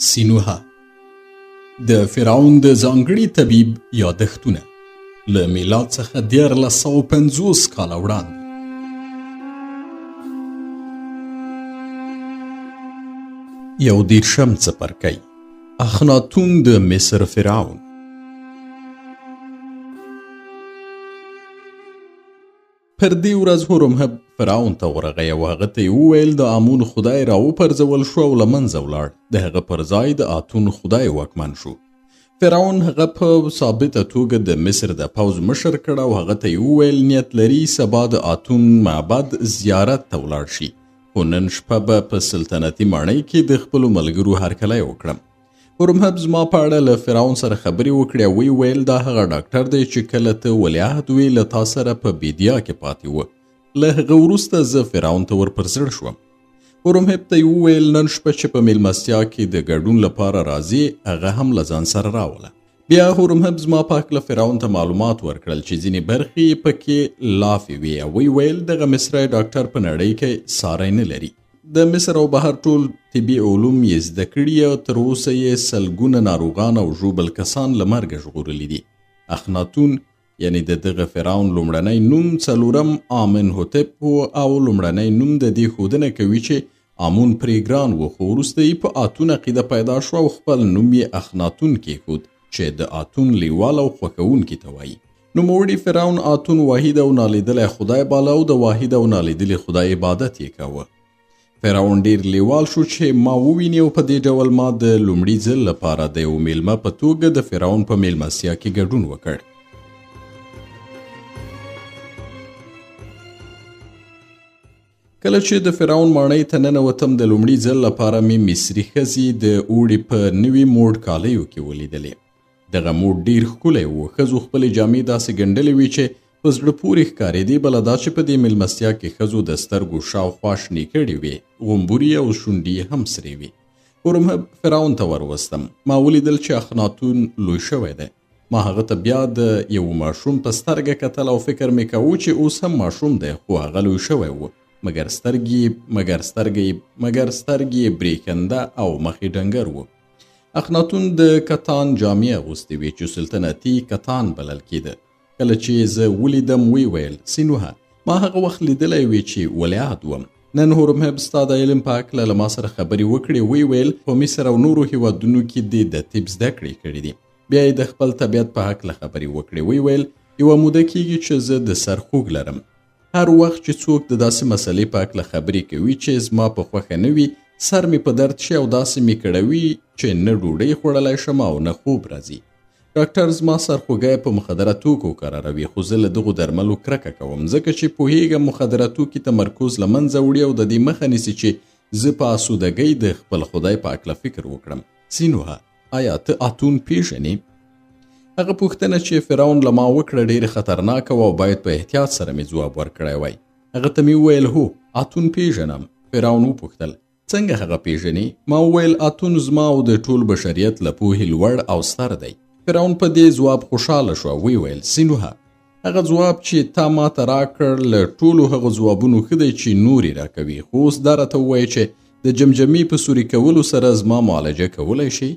سینوها د فرعون د ځانګړي طبیب یادښتونه له میلاد څخه 1450 کاله وړاندې. یو دیرشم څپرکی اخناتون د مصر فرعون. پر دې ورځ هورمهب فرعون ته ورغی او هغه ته یې وویل د آمون خدای راوپرځول شو او له منځه ولاړ. د هغه پر ځای د آتون خدای واکمن شو. فرعون هغه په ثابته توګه د مصر د پوځ مشر کړ او هغه ته یې وویل نیت لري سبا د آتون معبد زیارت ته ولاړ شي، خو نن شپه به په سلطنتي ماڼۍ کې د خپلو ملګرو هرکلی وکړم. هورمهب زما په اړه له فرعون سره خبرې وکړې او ویې ویل دا هغه ډاکټر دی چې کله ته ولیعهد وې له تا سره په بیدیا کې پاتې و. له هغه وروسته زه فرعون ته ور پر زړه شوم. هورمهب ته یې وویل نن شپه چې په میلمستیا کې د ګډون لپاره راځي هغه هم له ځان سره راوله. بیا هورمهب زما په هکله فرعون ته معلومات ورکړل چې ځینې برخې پکې لافې وې او ویې ویل دغه مصری ډاکټر په نړۍ کې ساری نه لري. د مصر او بهر ټول طبي علوم یې زده کړي او تر اوسه یې سلګونه ناروغان او ژوبل کسان له مرګه ژغورلي دي. اخناتون یعنی د دغه فرعون لومړنی نوم څلورم آمنهوتپ و او لومړنی نوم د دې ښودنه کوي چې آمون پرې ګران و، خو وروسته یې په آتون عقیده پیدا شو او خپل نوم یې اخناتون کېښود چې د آتون لیوال او خوښوونکي ته وایي. نوموړي فرعون آتون واحد او نالیدلی خدای باله او د واحد او نالیدلي خدای عبادت یې کاوه. فرعون ډیر لیوال شو چې ما وویني او په دې ډول ما د لومړي ځل لپاره د یو میلمه په توګه د فرعون په میلمستیا کې ګډون وکړ. کله چې د فرعون ماڼۍ ته ننوتم د لومړي ځل لپاره مې مصري ښځې د اوړي په نوي موډ کالیو کې ولیدلې. دغه موډ ډیر ښکلی و. ښځو خپلې جامې داسې ګنډلې وې چې په زړه پورې ښکارېدې، بله دا چې په دې میلمستیا کې ښځو د سترګو شاوخوا شنې کړې وې، غومبوري او شونډې هم سرې وې. هورمهب فرعون ته وروستم. ما ولیدل چې اخناتون لوی شوی دی. ما هغه ته بیا د یو ماشوم په سترګه کتل او فکر مې کوو چې اوس هم ماشوم دی، خو هغه لوی شوی و، مګر سترګې بریکنده او مخې ډنګر و. اخناتون د کتان جامې اغوستې وې چې سلطنتي کتان بلل کېده. کله چې زه ولیدم وی ویل سینوها ما هغه وخت لیدلی وی چې ولیعهد وم. نن هورمهب ستا د علم په هکله له ما سره خبرې وکړې. وی ویل په مصر او نورو هیوادونو کې دې د طب زده کړې کړي دي. بیا یې د خپل طبیعت په هکله خبرې وکړې. وی ویل یوه موده کېږي چې زه د سر خوږ لرم. هر وخت چې څوک د داسې مسلې په هکله خبرې کوي چې زما په خوښه نه وي سر مې په درد شي او داسې مې کړوي چې نه ډوډۍ خوړلی شم او نه خوب راځي. ډاکټر زما سرخوږی په مخدره توکو قراروي، خو زه له دغو درملو کرکه کوم ځکه چې پوهیږم مخدره توکي تمرکز له منځه وړي او د دې مخه نیسي چې زه په آسودګۍ د خپل خدای په هکله فکر وکړم. سینوها آیا ته آتون پیژنې؟ هغه پوښتنه چې فرعون له ما وکړه ډېره خطرناکه وه او باید په احتیاط سره مې ځواب ورکړی وای. هغه ته مې وویل هو آتون پیژنم. فرعون وپوښتل څنګه هغه پیژنې؟ ما وویل آتون زما او د ټول بشریت له پوهې لوړ او ستر دی. فرعون په دې ځواب خوشحاله شو. وی ویل سینوها هغه ځواب چې تا ما ته راکړ له ټولو هغو ځوابونو ښه دی چې نور یې راکوي، خو اوس دا راته ووایه چې د جمجمې په سوري کولو سره زما معالجه کولی شي؟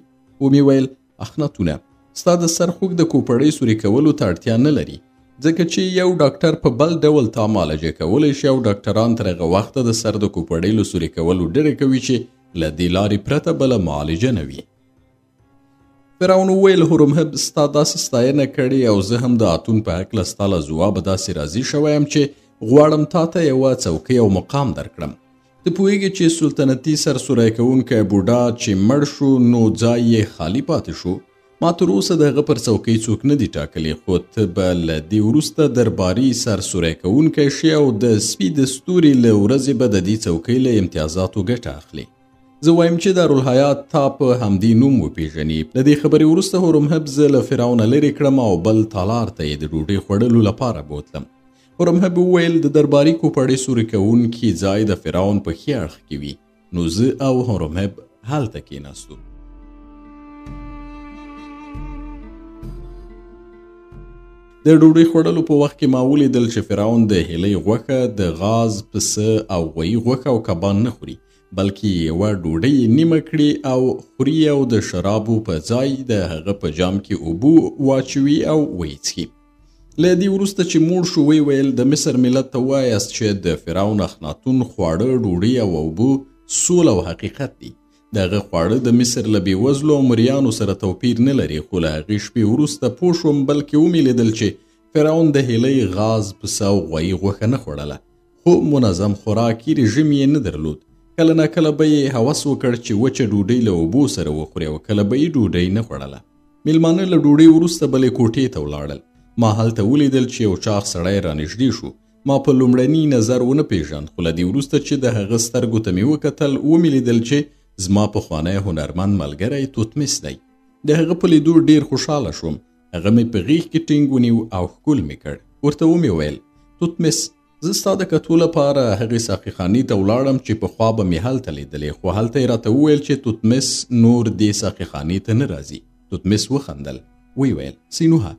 ومې ویل اخناتونه ستا د سر خوږ د کوپړۍ سوري کولو ته اړتیا نه لري، ځکه چې یو ډاکټر په بل ډول تا معالجه کولی شي او ډاکټران تر هغه وخته د سر د کوپړۍ له سوري کولو ډډه کوي چې له دې لارې پرته بله معالجه نه وي. فرعون وویل هورمهب ستا داسې ستاینه کړې او زه هم د آتون په هکله ستا له ځوابه داسې راضي شوی یم چې غواړم تا ته یوه څوکۍ او مقام درکړم. ته پوهیږې چې سلطنتي سرسوری کوونکی بوډا چې مړ شو نو ځای یې خالی پاتې شو. ما تر اوسه د هغه پر څوکۍ څوک نه دي ټاکلي، خو ته به له دې وروسته درباري سرسوری کوونکی شي او د سپي د ستوري له ورځې به د دې څوکۍ له امتیازاتو ګټه اخلي. زه وایم چې دارالحیات تا په همدې نوم وپېژني. له دې خبرې وروسته هورمهب زه له فرعونه لرې کړم او بل تالار ته یې د ډوډۍ خوړلو لپاره بوتلم. هورمهب وویل د درباري کوپړۍ سوري کوونکي ځای د فرعون په ښي اړخ کې وي. نو زه او هورمهب هلته کېناستو. د ډوډۍ خوړلو په وخت کې ما ولیدل چې فرعون د هیلۍ غوښه، د غاز، پسه او غویي غوښه او کبان نه خوري. بلکې یوه ډوډۍ نیمه کړي او خوري او د شرابو په ځای د هغه په جام کې اوبه واچوي او ویڅکي. له دې وروسته چې موړ شو وی ویل د مصر ملت ته وایاست چې د فرعون اخناتون خواړه ډوډۍ او اوبه سوله او حقیقت دي. د هغه خواړه د مصر له بېوزلو او مریانو سره توپیر نه لري، خو له هغې شپې وروسته پوه شوم بلکې ومې لیدل چې فرعون د هیلۍ غاز پسه او غوایي غوښه نه خوړله، خو منظم خوراکي رژیم یې نه درلود. کله نه کله به یې هوس وکړ چې وچه ډوډۍ له اوبو سره وخوري او کله به یې ډوډۍ نه خوړله. میلمانه له ډوډۍ وروسته بلې کوټې ته ولاړل. ما هلته ولیدل چې یو چاغ سړی رانږدې شو. ما په لومړني نظر ونه پیژند، خو له دې وروسته چې د هغه سترګو ته مې وکتل ومې لیدل چې زما پخوانی هنرمند ملګری توتمس دی. د هغه په لیدو ډېر خوشحاله شوم. هغه مې په غېږ کې ټینګ ونیو او ښکل مې کړ. ورته ومې ویل توتمس زه ستا د کتو لپاره هغې ساقي خانې ته ولاړم چې پخوا به مې هلته لیدلې، خو هلته یې راته وویل چې توتمس نور دې ساقي خانې ته نه راځي. توتمس وخندل، وی ویل سینوها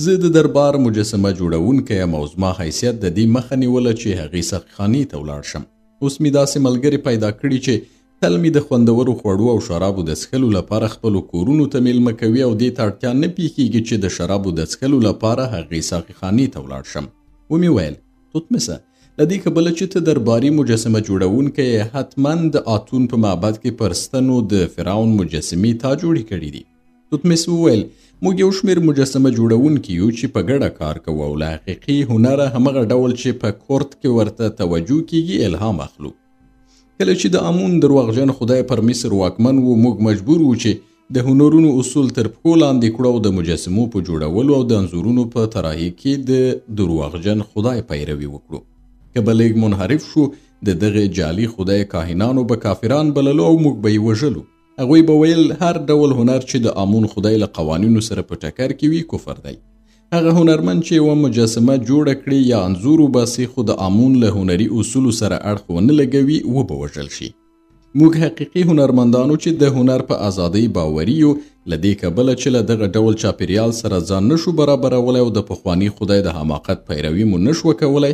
زه د دربار مجسمه جوړونکی یم او زما حیثیت د دې مخه نیوله چې هغې ساقي خانې ته ولاړ شم. اوس مې داسې ملګري پیدا کړي چې تل مې د خوندورو خوړو او شرابو د څښلو لپاره خپلو کورونو ته میلمه کوي او دې ته اړتیا نه پیښیږي چې د شرابو د څښلو لپاره هغې ساقي خانې ته ولاړ شم. ومې ویل توتمسه له دې کبله چې ته درباري مجسمه جوړونکی یې حتما د آتون په معبد کې پر ستنو د فرعون مجسمې تا جوړې کړي دي. توتمس وویل موږ یو شمېر مجسمه جوړونکي یو چې په ګډه کار کوو او له حقیقي هنره همغه ډول چې په کورت کې ورته توجه کیږي الهام اخلو. کله چې د آمون درواغجن خدای پر مصر واکمن و موږ مجبور وو چې د هنرونو اصول تر پښو لاندې کړو او د مجسمو په جوړولو او د انځورونو په طراحي کې د درواغجن خدای پیروي وکړو. که به لږ منحرف شو د دغه جعلي خدای کاهنانو به کافران بللو او موږ به یې وژلو. هغوی به ویل هر ډول هنر چې د آمون خدای له قوانینو سره په ټکر کې وي کفر دی. هغه هنرمند چې یوه مجسمه جوړه کړي یا انځور وباسي خو د آمون له هنري اصولو سره اړخ ونه لګوي وبه وژل شي. موږ حقیقي هنرمندانو چې د هنر په ازادۍ باوري یو له دې کبله چې له دغه ډول چاپیریال سره ځان نشو برابرولی او د پخواني خدای د حماقت پیروي مو نشوه کولی،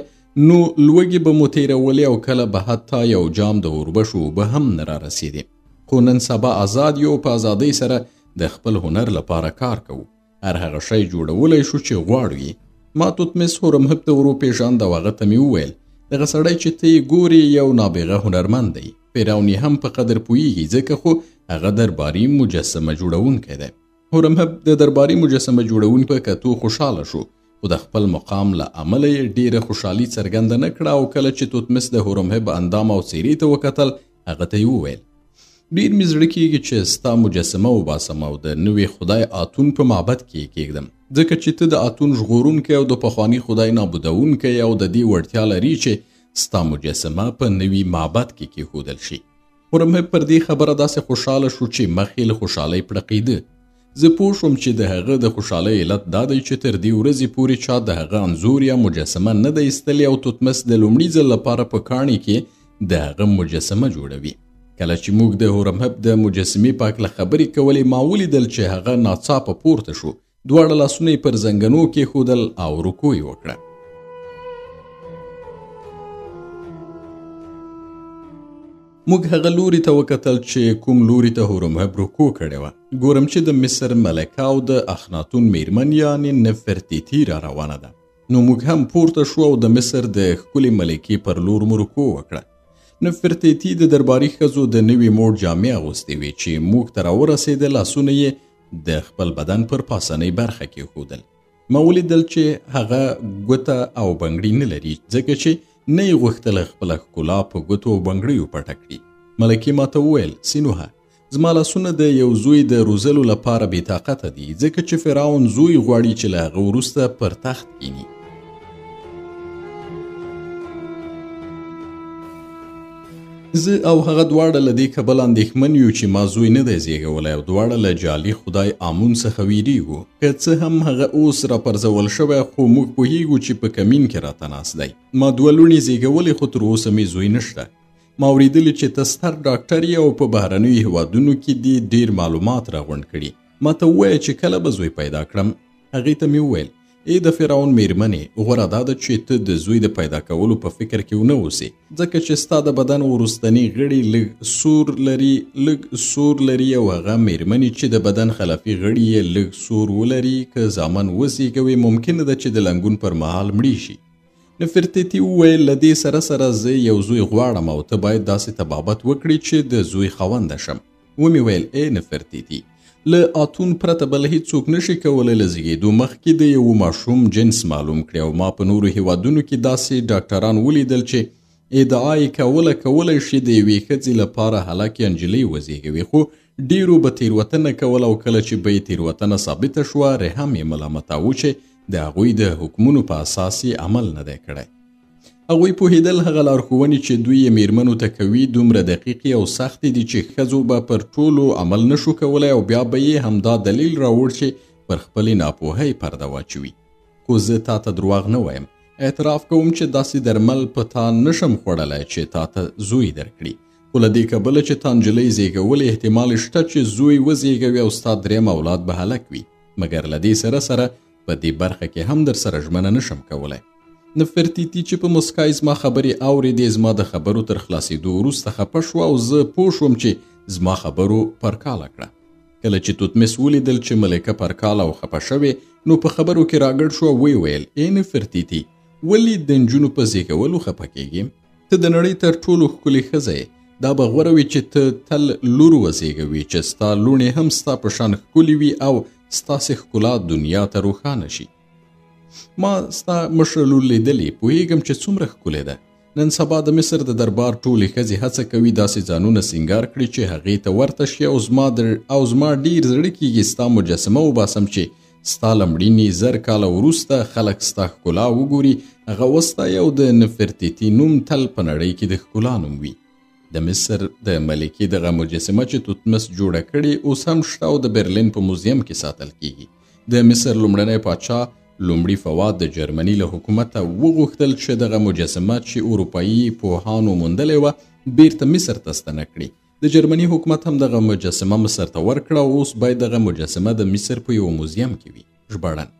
نو لوږې به مو تیرولې او کله به حتی یو جام د اوربشو اوبه هم نه رارسېدې. خو نن سبا آزاد یو په ازادۍ سره د خپل هنر لپاره کار کوو. هر هغه شی جوړولی شو چې غواړو یې. ما توتمس هورمهب ته وروپېژاند او هغه ته مې وویل دغه سړی چې ته یې ګورې یو نابغه هنرمند دی. فرعون یې هم په قدر پوهیږي ځکه خو هغه درباري مجسمه جوړونکی دی. هورمهب د درباري مجسمه جوړونکي په کتو خوشحاله شو، خو د خپل مقام له امله یې ډېره خوشحالي څرګنده نه کړه او کله چې توتمس د هورمهب اندام او څېرې ته وکتل هغه ته یې وویل ډېر مې زړه کېږي چې ستا مجسمه وباسم او د نوي خدای آتون په معبد کې یې کېږدم، ځکه چې ته د آتون ژغورونکی او د پخواني خدای نابودونکی او د دې وړتیا لري چې ستا مجسمه په نوي معبد کې کېښودل شي. هورمهب پر دې خبره داسې خوشحاله شو چې مخ یې له خوشحالۍ پړقېده. زه پوه شوم چې د هغه د خوشحالۍ علت دا دی چې تر دې ورځې پورې چا د هغه انځور یا مجسمه نه دی ایستلی او توتمس د لومړي ځل لپاره په کاڼي کې د هغه مجسمه جوړوي. کله چې موږ د هورمهب د مجسمې په هکله خبرې کولې ما ولیدل چې هغه ناڅاپه پورته شو، دواړه لاسونه یې پر زنګنو کېښودل او رکوع یې وکړه. موږ هغه لوري ته وکتل چې کوم لوري ته هورمهب رکوع کړې وه. ګورم چې د مصر ملکه او د اخناتون میرمن یعنې نفرتیتي را روانه ده. نو موږ هم پورته شو او د مصر د ښکلې ملکې پر لور مو رکوع وکړه. نفرتیتي د درباري ښځو د نوي موډ جامې اغوستې وې چې موږ ته راورسېده. لاسونه یې د خپل بدن پر پاسنۍ برخه کېښودل. ما ولیدل چې هغه ګوته او بنګړي نه لري ځکه چې نه یې غوښتله خپله ښکلا په ګوتو او بنګړیو پټه کړي. ملکې ما ته وویل سینوها زما لاسونه د یو زوی د روزلو لپاره بې طاقته دي ځکه چې فرعون زوی غواړي چې له هغه وروسته پر تخت کیني. زه او هغه دواړه له دې کبله اندېښمن یو چې ما زوی نه دی زیږولی او دواړه له جعلي خدای آمون څخه ویریږو. که څه هم هغه اوس راپرځول شوی خو موږ پوهیږو چې په کمین کې راته ناست دی. ما دوه لوڼې زیږولې خو تر اوسه مې زوی نشته. ما اورېدلي چې ته ستر ډاکټر یې او په بهرنیو هیوادونو کې دې ډېر معلومات راغونډ کړي. ما ته ووایه چې کله به زوی پیدا کړم. هغې ته مې وویل ای د فرعون میرمنې غوره دا ده چې ته د زوی د پیدا کولو په فکر کې ونه اوسې، ځکه چې ستا د بدن وروستني غړي لږ سور لري او هغه میرمنې چې د بدن خلافي غړي یې لږ سور ولري که زامن وزیږوي ممکنه ده چې د لنګون پر مهال مړي شي. نفرتیتي وویل له دې سره سره زه یو زوی غواړم او ته باید داسې طبابت وکړي چې د زوی خاونده شم. ومې ویل ای نفرتیتي، له اتون پرته بل هیڅوک نشي کولی له زیږېدو مخکې د یو ماشوم جنس معلوم کړي او ما په نورو هیوادونو کې داسې ډاکټران ولیدل چې ادعا یې کولی شي د یوې ښځې لپاره هلکې نجلۍ وزیږوي، خو ډیرو به تیروتنه کوله او کله چې به یې تیروتنه ثابته شوه رحم یې ملامتاوه چې د هغوی د حکمونو په اساس یې عمل نه دی کړی. هغوی پوهېدل هغه لارښوونې چې دوی یې میرمنو ته کوي دومره دقیقې او سختې دي چې ښځو به پر ټولو عمل نشو کولی او بیا به یې همدا دلیل راوړ چې پر خپلې ناپوهۍ پرده واچوي. خو زه تا ته دروغ نه وایم، اعتراف کوم چې داسې درمل په تا نشم خوړلی چې تا ته زوی درکړي، خو له دې کبله چې تا نجلۍ زیږولې احتمال شته چې زوی وزیږوي او ستا دریم اولاد به هلک وي، مګر له دې سره سره په دې برخه کې هم در سره ژمنه نشم کولی. نفرتیتي چې په مسکای زما خبرې اورېدې زما د خبرو تر خلاصېدو وروسته خفه شوه او زه پوه شوم چې زما خبرو پرکاله کړه. کله چې توتمس ولیدل چې ملکه پرکاله او خفه شوې نو په خبرو کې راګډ شو او ویل ای نفرتیتي، ولې د نجونو په زیږولو خفه کېږې؟ ته د نړۍ تر ټولو ښکلې ښځه یې، دا به غوره وي چې ته تل لور وزیږوي چې ستا لوڼې هم ستا په شان ښکلې وي او ستاسې ښکلا دنیا ته روښانه شي. ما ستا مشره لور لیدلې، پوهېږم چې څومره ښکلې ده. نن سبا د مصر د دربار ټولې ښځې هڅه کوي داسې ځانونه سینګار کړي چې هغې ته ورته شي او زما ډېر زړه کېږي ستا مجسمه وباسم چې ستا له مړینې 1000 کاله وروسته خلک ستا ښکلا وګوري، هغه وستایي او د نفرتیتي نوم تل په نړۍ کې د ښکلا نوم وي. د مصر د ملکې دغه مجسمه چې توتمس جوړه کړې اوس هم شته او د برلین په موزیم کې ساتل کېږي. د مصر لومړنی پاچا لومړي فواد د جرمني له حکومته وغوښتل چې دغه مجسمه چې اروپایي پوهانو موندلې وه بیرته مصر ته ستنه کړي. د جرمني حکومت هم دغه مجسمه مصر ته ورکړه او اوس باید دغه مجسمه د مصر په یو موزیم کې وي. ژباړن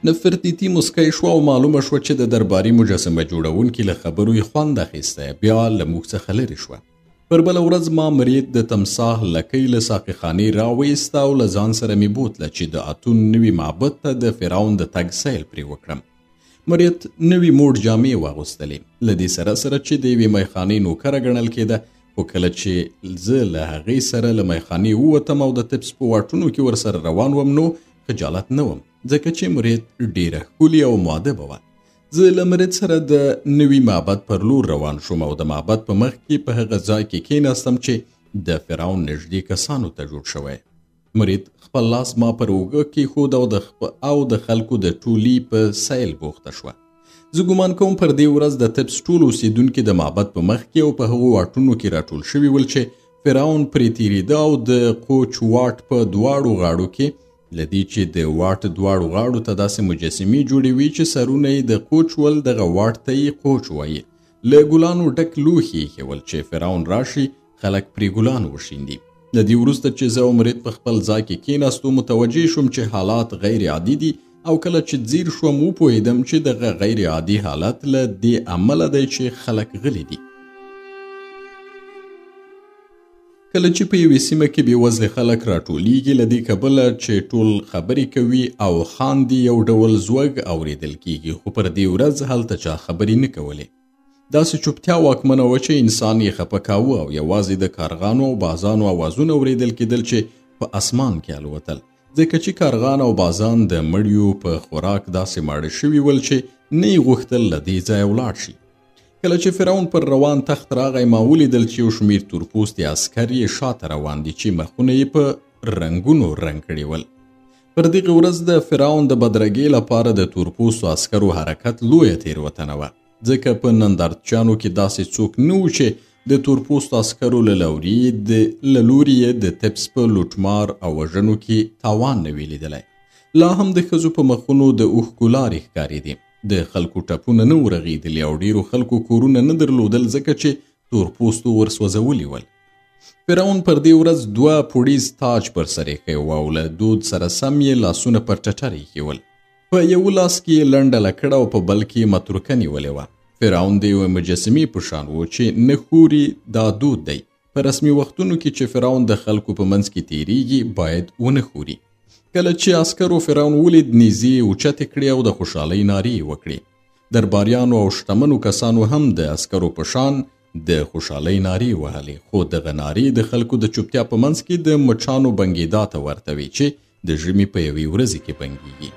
نفرتیتي مسکی شوه او معلومه شوه چې د درباري مجسمه جوړونکي له خبرو یې خوند اخیستی، بیا له موږ څخه لرې شوه. پر بله ورځ ما مریت د تمساح لکۍ له ساقي خانې راویسته او له ځان سره مې بوتله چې د اتون نوي معبد ته د فرعون د تګ سیل پرې وکړم. مریت نوي موډ جامې واغوستلې، له دې سره سره چې د یوې میخانې نوکره ګڼل کېده، خو کله چې زه له هغې سره له میخانې ووتم او د تپس په واټونو کې ورسره روان وم نو خجالت نه وم، ځکه چې مریت ډېره ښکلې او مؤدبه وه. زه له مریت سره د نوي معبد پر لور روان شوم او د معبد په مخ کې په هغه ځای کې کېناستم چې د فرعون نږدې کسانو ته جوړ شوی. مریت خپل لاس ما پر اوږه کېښود او د خلکو د ټولي په سیل بوخته شوه. زه ګمان کوم پر دې ورځ د تپس ټول اوسېدونکي د معبد په مخ کې او په هغو واټونو کې راټول شوي ول چې فرعون پرې تېرېده او د قوچ واټ په دواړو غاړو کې له دې چې د واټ دواړو غاړو ته داسې مجسمې جوړوي چې سرونه یې د قوچ ول دغه واټ ته یې قوچ وایي. له ګلانو ډک لوښي یې ایښول چې فرعون راشي خلک پرې ګلان وشیندي. له دې وروسته چې زه او مریت په خپل ځای کې کېناستو متوجه شوم چې حالات غیر عادي دي او کله چې ځیر شوم وپوهېدم چې دغه غیر عادي حالت له دې امله دی چې خلک غلي دي. کله چې په یوې سیمه کې بېوزلې خلک راټولیږي له دې کبله چې ټول خبرې کوي او خاندي یو ډول زوږ اورېدل کېږي، خو پر دې ورځ هلته چا خبرې نه کولې. داسې چوپتیا واکمنه وه چې انسان یې خفه کاوه او یوازې د کارغانو او بازانو اوازونه اورېدل کېدل چې په اسمان کې الوتل، ځکه چې کارغان او بازان د مړیو په خوراک داسې ماړه شوي ول چې نه یې غوښتل له دې ځایه ولاړ شي. کله چې فرعون پر روان تخت راغی ما ولیدل چې یو شمېر تورپوستي عسکر یې شاته روان دي چې مخونه یې په رنګونو رنګ کړي ول. پر دغه ورځ د فرعون د بدرګۍ لپاره د تورپوستو عسکرو حرکت لویه تېروتنه وه، ځکه په نندارچیانو کې داسې څوک نه و چې د تورپوستو عسکرو له لوري یې د تپس په لوټمار او وژنو کې تاوان نه وي لیدلی. لا هم د ښځو په مخونو د اوښکو لارې ښکارېدې، د خلکو ټپونه نه ورغېدلي او ډېرو خلکو کورونه نه درلودل ځکه چې تورپوستو ورسوځولي ول. فرعون پر دې ورځ 2 پوړیز تاج پر سر ایښی و او له دود سره سم یې لاسونه پر ټټر ایښول. په یو لاس کې یې لنډه لکړه او په بل کې متروکه نیولې وه. فرعون د یوې مجسمې په شان و چې نه خوري، دا دود دی. په رسمي وختونو کې چې فرعون د خلکو په منځ کې تیریږي باید ونه خوري. کله چې عسکرو فرعون ولید، نیزې اوچتې کړې او د خوشحالۍ نارې یې وکړې. درباریانو او شتمنو کسانو هم د عسکرو په شان د خوشحالۍ نارې وهلې، خو دغه نارې د خلکو د چوپتیا په منځ کې د مچانو بنګېدا ته ورته وې چې د ژمي په یوې ورځې کې بنګېږي.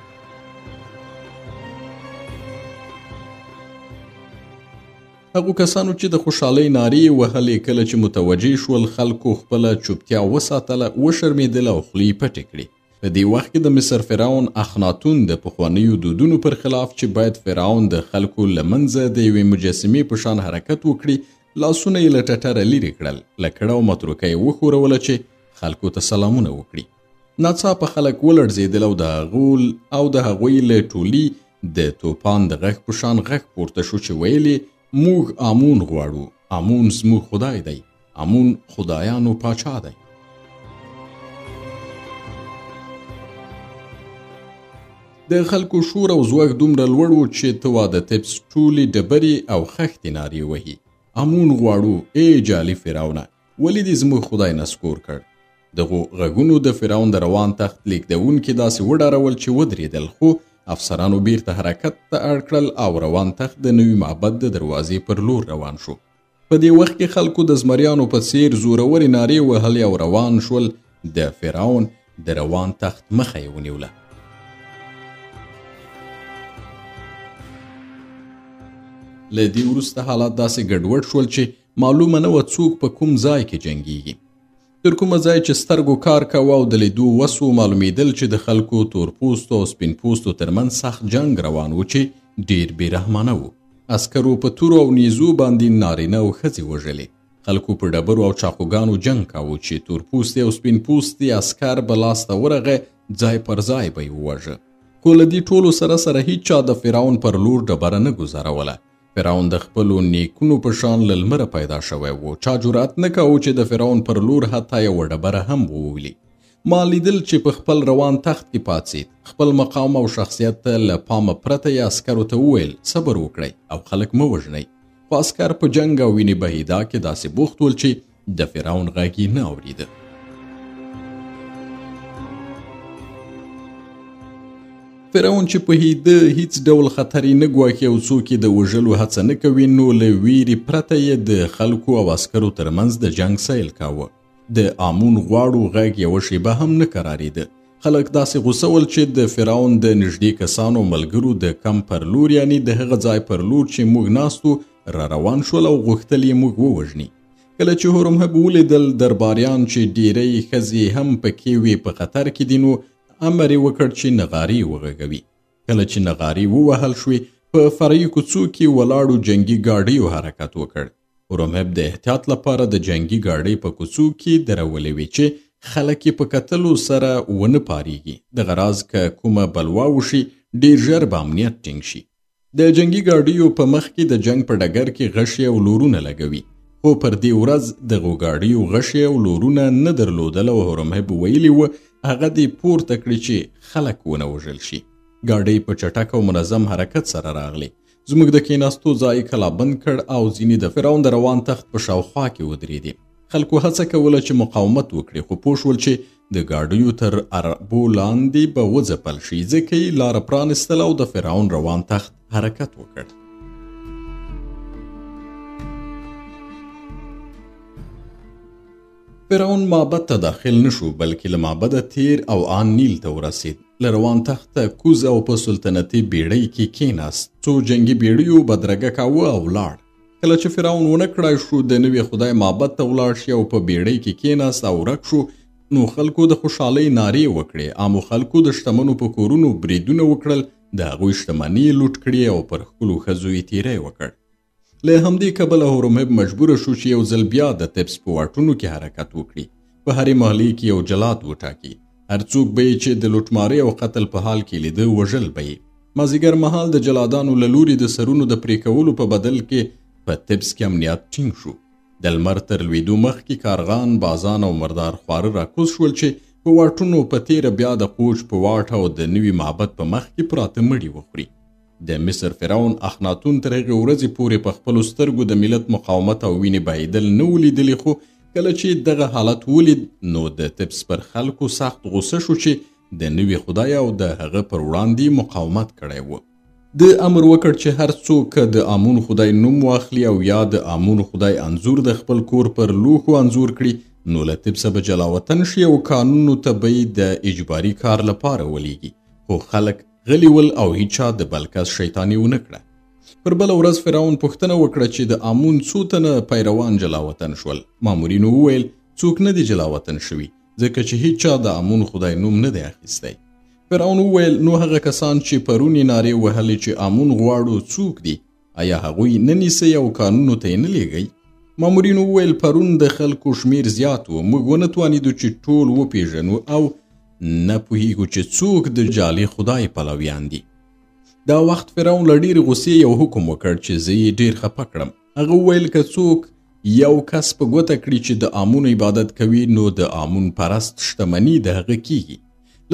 هغو کسانو چې د خوشحالۍ نارې وهلې کله چې متوجه شول خلکو خپله چوپتیا وساتله، وشرمېدل او خولې پټې کړې. په دې وخت کې د مصر فرعون اخناتون د پخوانیو دودونو پر خلاف چې باید فرعون د خلکو له منځه د یوې مجسمې په شان حرکت وکړي، لاسونه یې له ټټره لرې کړل، لکړه او متروکه یې وښوروله چې خلکو ته سلامونه وکړي. ناڅاپه خلک ولړزېدل او د هغوی له ټولي د توپان د غږ په شان غږ پورته شو چې ویلې موږ آمون غواړو، آمون زموږ خدای دی، آمون خدایانو پاچا دی. د خلکو شور او زوږ دومره لوړ و چې ته واده تپس ټولې ډبرې او خښتې نارې وهي. آمون غواړو، ای جعلي فرعونه، ولې دې زموږ خدای نسکور کړ؟ دغو غږونو د فرعون د روان تخت لیږدونکي داسې وډارول چې ودرېدل، خو افسرانو بیرته حرکت ته اړ کړل او روان تخت د نوي معبد د دروازې پر لور روان شو. په دې وخت کې خلکو د زمریانو په څیر زورورې نارې وهلې او روان شول. د فرعون د روان تخت مخه یې ونیوله. له دې وروسته حالات داسې ګډوډ شول چې معلومه نه وه څوک په کوم ځای کې جنګیږي. تر کومه ځای چې سترګو کار کوه او د لیدو وس و، معلومېدل چې د خلکو تور پوستو او سپین پوستو ترمنځ سخت جنګ روان و چې ډېر بېرحمانه و. عسکرو په تورو او نیزو باندې نارینه او ښځې وژلې. خلکو په ډبرو او چاقوګانو جنګ کاوه چې تور پوستي او سپین پوستي عسکر به لاسته ورغی، ځای پر ځای به یې ووژه. خو له دې ټولو سره هیچ چا د فرعون پر لور ډبره نه ګذاروله. فرعون د خپلو نیکونو په شان له لمره پیدا شوی و. چا جرأت نه کوو چې د فرعون پر لور حتی یوه ډبره هم وولي. ما لیدل چې په خپل روان تخت کې پاڅېد، خپل مقام او شخصیت ته له پامه پرته یې عسکرو ته وویل صبر وکړئ او خلک مه وژنئ. خو عسکر په جنګ او وینې بهېدا کې داسې بوخت ول چې د فرعون غږ یې نه اورېده. فرعون چې پوهېده هیڅ ډول خطر یې نه ګواښي او څوک یې د وژلو هڅه نه کوي، نو له ویرې پرته یې د خلکو او عسکرو ترمنځ د جنګ سیل کاوه. د آمون غواړو غږ یوه شیبه هم نه قرارېده. خلک داسې غوسه ول چې د فرعون د نږدې کسانو ملګرو د کم پر لور، یعنی د هغه ځای پر لور چې موږ ناستو، را روان شول او غوښتل یې موږ ووژني. کله چې هورمهب ولیدل درباریان چې ډېری ښځې هم پکې وې په خطر کې دي، نو امر یې وکړ چې نغارې وغږوي. کله چې نغارې ووهل شوې، په فرعي کوڅو کې ولاړو جنګي ګاډیو حرکت وکړ. هورمهب د احتیاط لپاره د جنګي ګاډۍ په کوڅو کې درولې وې چې خلک یې په کتلو سره ونه پارېږي. دغه راز که کومه بلوا وشي، ډېر ژر به امنیت ټینګ شي. د جنګي ګاډیو په مخ کې د جنګ په ډګر کې غشې او لورونه لګوي، خو پر دې ورځ دغو ګاډیو غشې او لورونه نه درلودل او هورمهب ویلي و هغه دې پورته کړي چې خلک ونه وژل شي. ګاډۍ په چټک او منظم حرکت سره راغلې. زموږ د کېناستو ځای کلا بند کړ او ځینې د فرعون د روان تخت په شاوخوا کې ودرېدې. خلکو هڅه کوله چې مقاومت وکړي، خو پوه شول چې د ګاډیو تر اربو لاندې به وځپل شي، ځکه یې لاره پرانستل او د فرعون روان تخت حرکت وکړ. فرعون معبد ته داخل نشو، بلکې له معبده تیر او آن نیل ته ورسید. له روان تخته کوز او په سلطنتي بیړۍ کې کېناست. څو جنګي بیړیو بدرګه کاوه او لاړ. کله چې فرعون ونه کړای شو د نوي خدای معبد ته ولاړ شي او په بیړۍ کې کېناست او ورک شو، نو خلکو د خوشحالۍ نارې وکړې. عامو خلکو د شتمنو په کورونو بریدونه وکړل، د هغوی شتمني یې لوټ کړې او پر ښکلو ښځو یې تیری وکړ. له همدې کبله هورمهب مجبوره شو چې یو ځل بیا د تبس په واټونو کې حرکت وکړي. په هرې محلې کې یو جلاد وټاکي. هر څوک به یې چې د لوټمارۍ او قتل په حال کې لیده وژل به یې. مازدیګر مهال د جلادانو له لوري د سرونو د پرې کولو په بدل کې په تبس کې امنیت ټینګ شو. د لمر تر لوېدو مخکې کارغان، بازان او مردار خواره راکوز شول چې په واټونو په تیره بیا د قوچ په واټ او د نوي معبد په مخ کې پراته مړي وخوري. د مصر فرعون اخناتون تر هغې ورځې پورې په خپلو سترګو د ملت مقاومت او وینې بهیدل نه ولیدلي، خو کله چې دغه حالت ولید نو د طبس پر خلکو سخت غوسه شو چې د نوي خدای او د هغه پر وړاندې مقاومت کړی و. د امر وکړ چې هر څوک د آمون خدای نوم واخلي او یا د آمون خدای انځور د خپل کور پر لوښو انځور کړي نو له طبسه به جلا وطن شي او قانونو ته به د اجباري کار لپاره ولیږي. خو خلک غلي ول او هیچا د بلکس شیطاني ونه کړه. پر بله ورځ فرعون پوښتنه وکړه چې د آمون څو تنه پیروان جلا وطن شول. مامورینو وویل څوک نه دي جلا وطن شوي ځکه چې هیچا د آمون خدای نوم نه دی اخیستی. فرعون وویل نو هغه کسان چې پرونی نارې وهلې چې آمون غواړو څوک دي؟ آیا هغوی نه نیسئ او قانونو ته یې نه لیږئ؟ مامورینو وویل پرون د خلکو شمیر زیات و، موږ ونه توانیدو چې ټول وپیژنو او نه پوهیږو چې څوک د جعلي خدای پلویان دي. دا وخت فرعون له ډېرې غوسې یو حکم وکړ چې زه یې ډېر خفه کړم. هغه وویل که څوک یو کس په ګوته کړي چې د آمون عبادت کوي نو د آمون پرست شتمني د هغه کیږي.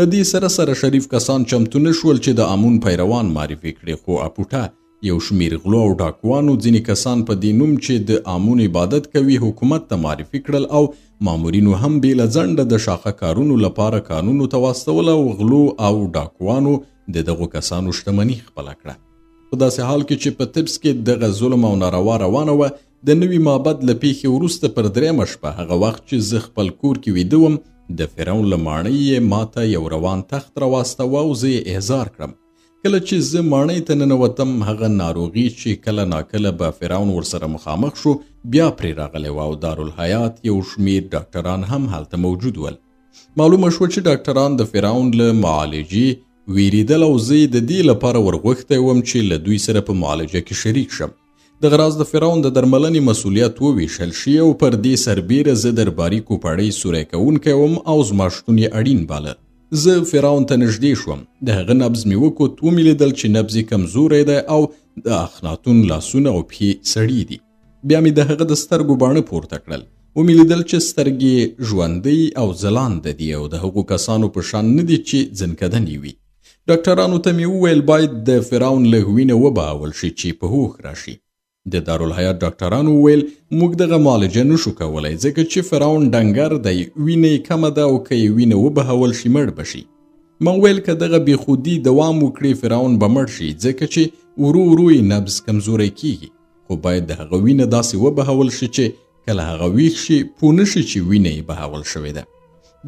له دې سره شریف کسان چمتو نه شول چې د آمون پیروان معرفي کړي، خو اپوټه یو شمیر غلو او ډاکوانو ځینې کسان په دې نوم چې د آمون عبادت کوي حکومت ته معرفي کړل او مامورینو هم بې له ځنډه د شاخه کارونو لپاره قانونو ته واستول او غلو او ډاکوانو د دغو کسانو شتمني خپله کړه. په داسې حال کې چې په طبس کې دغه ظلم او ناروا روانه وه، د نوي معبد له پیښې وروسته پر درېیمه شپه هغه وخت چې زه خپل کور کې ویده وم د فرعون له ماڼۍ یې ماته یو روان تخت راواستوه او زه یې احضار کړم. کله چې زه ماڼۍ ته ننوتم هغه ناروغي چې کله ناکله به فرعون ورسره مخامخ شو بیا پرې راغلی و او دارالحیات یو شمیر ډاکټران هم هلته موجود ول. معلومه شوه چې ډاکټران د فرعون له معالجې ویریدل او زه د دې لپاره ورغوښتی وم چې له دوی سره په معالجه کې شریک شم. دغه راز د فرعون د درملنې مسؤلیت وویشل شي او پر دې سربیره زه درباري کوپړۍ سوری کوونکی وم او زما شتون یې اړین باله. زه فرعون ته نږدې شوم، د هغه نبض مې وکوت، ومې لیدل چې نبض یې کمزوری دی او د اخناتون لاسونه او پښې سړي دي. بیا مې د هغه د سترګو باڼه پورته کړل، ومې لیدل چې سترګې ژوندۍ او ځلانده دي او د هغو کسانو په شان نه دي چې ځنکدنې وي. ډاکټرانو ته مې وویل باید د فرعون لږ وینه وبهول شي چې په هوښ راشي. د دارالحیات ډاکټرانو وویل موږ دغه معالجه نشو کولی ځکه چې فرعون ډنګر دی، وینه یې کمه ده او که یې وینه وبهول شي مړ به شي. ما وویل که دغه بېخودي دوام وکړي فرعون به مړ شي ځکه چې ورو ورو یې نبض کمزوری کیږي، خو باید د هغه وینه داسې وبهول شي چې کله هغه ویښ شي پوه نه شي چې وینه یې بهول شوې ده.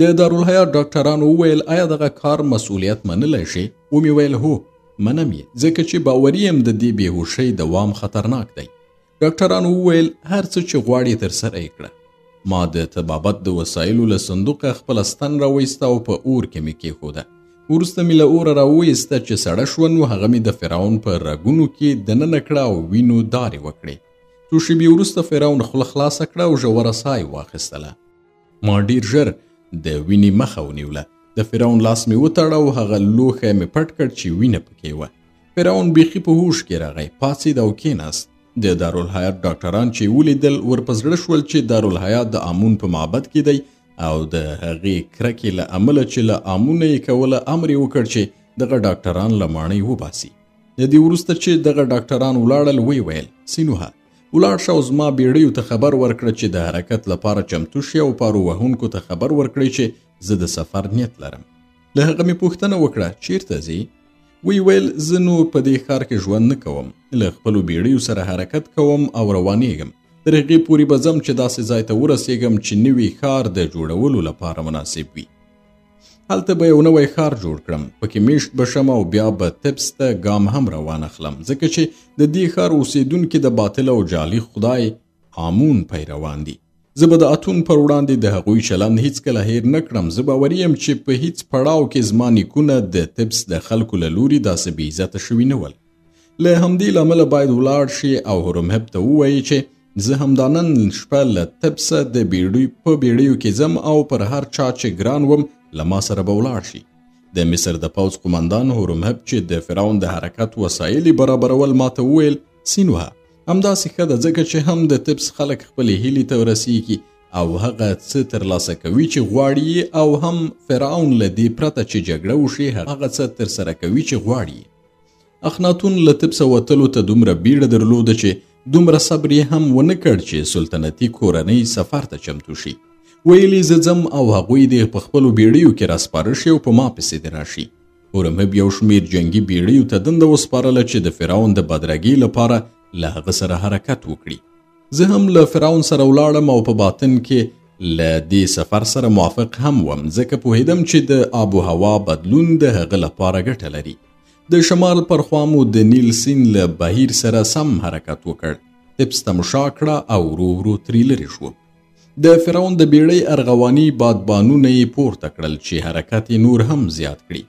د دارالحیات ډاکټرانو وویل آیا دغه کار مسؤلیت منلی شي؟ ومې ویل هو منم یې ځکه چې باوري یم د دې بېهوشۍ دوام خطرناک دی. ډاکټرانو وویل هر څه چې غواړې ترسره یې کړه. ما د طبابت د وسایلو له صندوقه خپله ستن راویسته او په اور کې مې کېښوده. وروسته مې له اوره راویسته چې سړه شوه نو هغه مې د فرعون په رګونو کې دننه کړه او وینو دارې وکړې. څو شېبې وروسته فرعون خوله خلاصه کړه او ژوره ساه یې واخیستله. ما ډېر ژر د وینې مخه ونیوله. د فرعون لاس مې وتړه او هغه لوښی مې پټ کړ چې وینه پکې وه. فرعون بیخي په هوښ کې راغی، پاڅېد او کېناست. د دارالحیات ډاکټران چې ولیدل ورپه زړه شول چې دارالحیات د آمون په معبد کې دی او د هغې کرکې له امله چې له آمونه یې کوله امر یې وکړ چې دغه ډاکټران له ماڼۍ وباسي. د دې وروسته چې دغه ډاکټران ولاړل ویې ویل سینوها ولاړ شه او زما بیړیو ته خبر ورکړه چې د حرکت لپاره چمتو شي او پارو وهونکو ته خبر ورکړئ چې زه د سفر نیت لرم. له هغه مې پوښتنه وکړه چیرته ځې؟ وی ویل زه نو په دې ښار کې ژوند نه کوم، له خپلو بیړیو سره حرکت کوم او روانېږم. تر هغې پورې به ځم چې داسې ځای ته ورسېږم چې نوي ښار د جوړولو لپاره مناسب وي. هلته به یو نوی ښار جوړ کړم، پکې میشت به شم او بیا به طبس ته ګام هم روان اخلم ځکه چې د دې ښار اوسېدونکي د باطل او جعلي خدای آمون پیروان دي. زه به د اتون پر وړاندې د هغوی چلند هیڅکله هیر نه کړم. زه باوري یم چې په هیڅ پړاو کې زما نیکونه د طبس د خلکو له لوري داسې بې عزته شوي نه ول. له همدې لامله باید ولاړ شي او هورمهب ته ووایي چې زه همدا نن شپه له طبسه د په بیړیو کې ځم او پر هر چا چې ګران وم له ما سره به ولاړ شي. د مصر د پوځ قمندان هورمهب چې د فرعون د حرکت وسایل برابرول ماته وویل سینوها همداسې ښه ده ځکه چې هم د تبس خلک خپلې هیلې ته ورسیږي او هغه څه ترلاسه کوي چې غواړي او هم فرعون له دې پرته چې جګړه وشي هغه څه ترسره کوي چې غواړي. اخناتون له تبسه وتلو ته دومره بیړه درلوده چې دومره صبر یې هم ونه کړ چې سلطنتي کورنۍ سفر ته چمتو شي. ویلي زه ځم او هغوی دې په خپلو بیړیو کې راسپاره شي او په ما پسې دې راشي. هورمهب یو شمېر جنګي بیړیو ته دنده وسپارله چې د فرعون د بدرګۍ لپاره له هغه سره حرکت وکړي. زه هم له فرعون سره ولاړم او په باطن کې له دې سفر سره موافق هم وم ځکه پوهېدم چې د آب و هوا بدلون د هغه لپاره ګټه لري. د شمال پر خوا مو د نیل سیند له بهیر سره سم حرکت وکړ. تبس ته مو شا کړه او ورو ورو ترې لرې شو. د فرعون د بیړۍ ارغواني بادبانونه یې پورته کړل چې حرکت یې نور هم زیات کړي.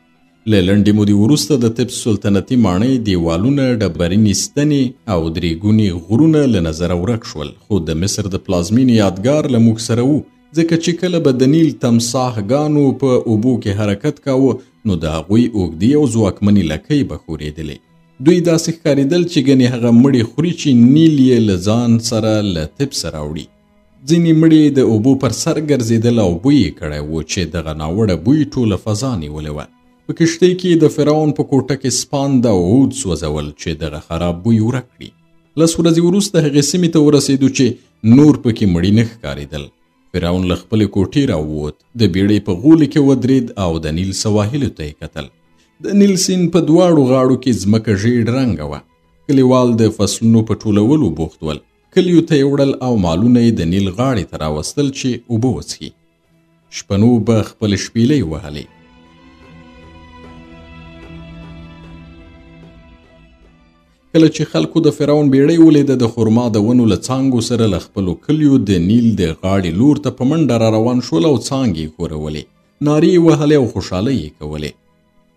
له لنډې مودې وروسته د تبس سلطنتي ماڼۍ دیوالونه، ډبرینې ستنې او درې ګوني غرونه له نظره ورک شول، خو د مصر د پلازمینې یادګار له موږ سره و ځکه چې کله به د نیل تمساحګانو په اوبو کې حرکت کاوه نو د هغوی اوږدې او ځواکمنې لکۍ به ښورېدلې. دوی داسې ښکارېدل چې ګنې هغه مړي خوري چې نیل یې له ځان سره له تبس راوړي. ځینې مړي د اوبو پر سر ګرځېدل او بوی یې کړی و چې دغه ناوړه بوی ټوله فضا نیولې وه. په کښتۍ کې د فرعون په کوټه کې سپاند او عود سوځول چې دغه خراب بوی ورک کړي. 10 ورځې وروسته هغې سیمې ته ورسېدو چې نور پکې مړي نه ښکارېدل. فرعون له خپلې کوټې راووت، د بیړۍ په غولي کې ودرېد او د نیل سواحلو ته یې کتل. د نیل سیند په دواړو غاړو کې ځمکه ژېړ رنګه وه. کلیوال د فصلونو په ټولولو بوخت ول. کلیو ته یې وړل او مالونه یې د نیل غاړې ته راوستل چې اوبه وڅښي. شپنو به خپلې شپېلۍ وهلې. کله چې خلکو د فرعون بیړۍ ولیده د خرما د ونو له څانګو سره له خپلو کلیو د نیل د غاړې لور ته په منډه را روان شول او څانګې یې ښورولې، نارې یې وهلې او خوشحالۍ یې کولې.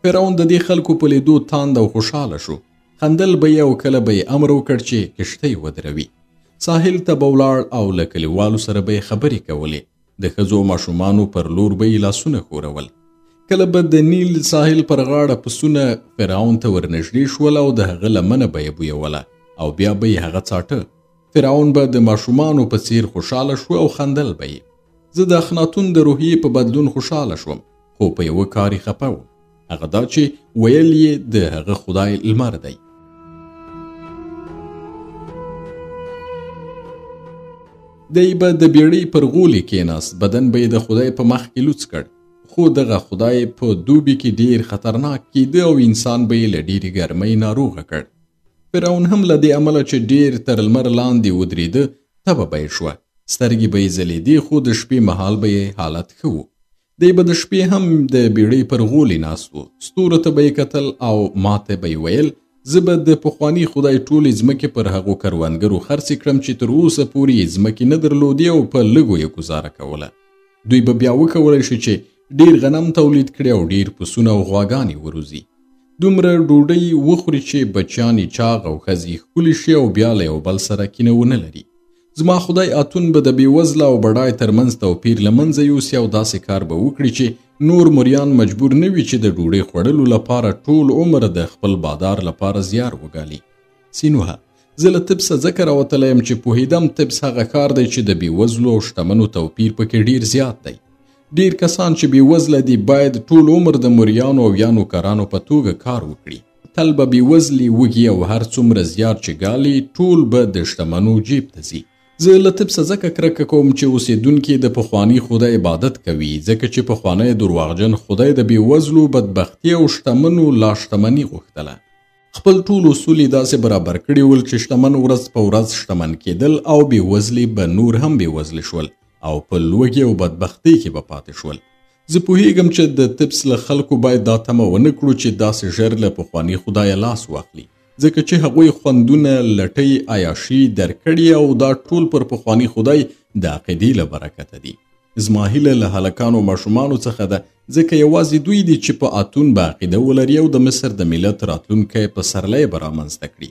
فرعون د دې خلکو په لیدو تاند او خوشحاله شو. خندل به یې او کله به یې امر وکړ چې کښتۍ ودروي. ساحل ته به ولاړ او له کلیوالو سره به یې خبرې کولې. د ښځو ماشومانو پر لور به یې لاسونه ښورول. کله به د نیل ساحل پر غاړه پسونه فرعون ته ورنږدې شول او د هغه لمنه به یې بویوله او بیا به یې هغه څاټه. فرعون به د ماشومانو په څیر خوشحاله شو او خندل به یې. زه د اخناتون د روحیې په بدلون خوشحاله شوم، خو په یوه کار یې خفه وم، هغه دا چې ویل یې د هغه خدای لمر دی. دی به د بیړۍ پر غولي کېناست، بدن به یې د خدای په مخ کې لوڅ کړ، خو دغه خدای په دوبي کې ډیر خطرناک کېده او انسان به یې له ډېرې ګرمۍ ناروغه کړ. فرعون هم له دې امله چې ډیر تر لمر لاندې ودرېده تبه به یې شوه، سترګې به یې ځلېدې، خو د شپې مهال به یې حالت ښه و. دی به د شپې هم د بیړۍ پر غولي ناست و، ستورو ته به یې کتل او ماته به یې ویل زه به د پخواني خدای ټولې ځمکې پر هغو کروندګرو خرڅې کړم چې تر اوسه پورې یې ځمکې نه درلودې او په لږو یې ګزاره کوله. دوی به بیا وکولی شي چې ډیر غنم تولید کړي او ډیر پسونه او غواګانې وروزي. دومره ډوډۍ وخوري چې بچیان یې چاغ او ښځې ښکلي شي او بیا له یو بل سره کینه ونه لري. زما خدای اتون به د بېوزله او بډای ترمنځ توپیر له منځه یوسي او داسې کار به وکړي چې نور مریان مجبور نه وي چې د ډوډۍ خوړلو لپاره ټول عمر د خپل بادار لپاره زیار وګالي. سینوها، زه له تبسه ځکه راوتلی یم چې پوهېدم تبس هغه کار دی چې د بېوزلو او شتمنو توپیر پکې ډیر زیات دی. ډیر کسان چې بېوزله دي باید ټول عمر د مریانو او یا نوکرانو په توګه کار وکړي. تل به بېوزلي، وږي او هر څومره زیار چې ګالي ټول به د شتمنو جیب ته ځي. زه له تبسه ځکه کرکه کوم چې اوسېدونکي د پخواني خدای عبادت کوي، ځکه چې پخوانی درواغجن خدای د بېوزلو بدبختي او شتمنو لا شتمني غوښتله. خپل ټول اصول یې داسې برابر کړي ول چې شتمن ورځ په ورځ شتمن کېدل او بېوزلي به نور هم بېوزلي شول او په لوږې او بدبختۍ کې به پاتې شول. زه پوهېږم چې د تبس له خلکو باید دا تمه ونه کړو چې داسې ژر له پخواني خدایه لاس واخلي، ځکه چې هغوی خوندونه، لټۍ، عیاشي درکړي او دا ټول پر پخواني خدای د عقیدې له برکته دي. زما هیله له هلکانو ماشومانو څخه ده، ځکه یوازې دوی دي چې په اتون به عقیده ولري او د مصر د ملت راتلونکی په سرلی به رامنځته کړي.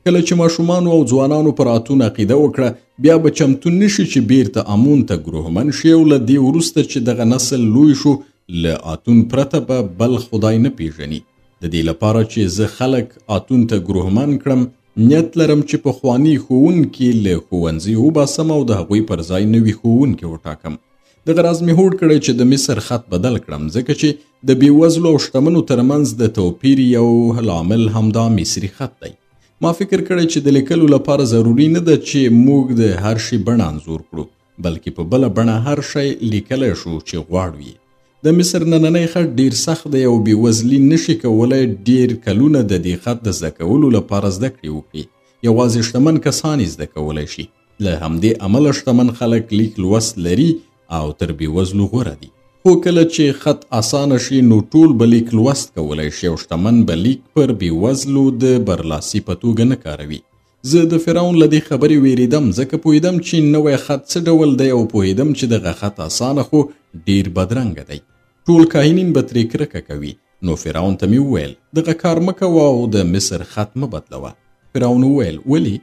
کله چې ماشومانو او ځوانانو پر اتون عقیده وکړه بیا به چمتو نشي چې بیرته امون ته ګروهمن شي او له دې وروسته چې دغه نسل لوی شو له اتون پرته به بل خدای نه پیژني. د دې لپاره چې زه خلک اتون ته ګروهمن کړم نیت لرم چې پخواني ښوونکي له ښوونځي وباسم او د هغوی پر ځای نوي ښوونکي وټاکم. دغه راز مې هوډ کړی چې د مصر خط بدل کړم، ځکه چې د بېوزلو او شتمنو ترمنځ د توپیر یو لامل همدا مصري خط دی. ما فکر کړی چې د لیکلو لپاره ضروري نه ده چې موږ د هر شي بڼه انځور کړو، بلکې په بله بڼه هر شی لیکلی شو چې غواړو یې. د مصر نننی خط ډیر سخت دی او بېوزلي نشي کولی ډیر کلونه د دې خط د زده کولو لپاره زده کړې وکړي. یوازې شتمن کسان یې زده کولی شي. له همدې امله شتمن خلک لیک لوست لري او تر بېوزلو غوره دي. خو کله چې خط اسانه شي نو ټول به لیک لوست کولی شي او شتمن به لیک پر بېوزلو د برلاسي په توګه نه کاروي. زه د فرعون له دې خبرې ویریدم، ځکه پوهېدم چې نوی خط څه ډول دی او پوهېدم چې دغه خط اسانه خو ډیر بدرنګه دی. ټول کاهنین به ترې کرکه کوي. نو فرعون ته مې وویل دغه کار مه کوه او د مصر خط مه بدلوه. فرعون وویل ولې؟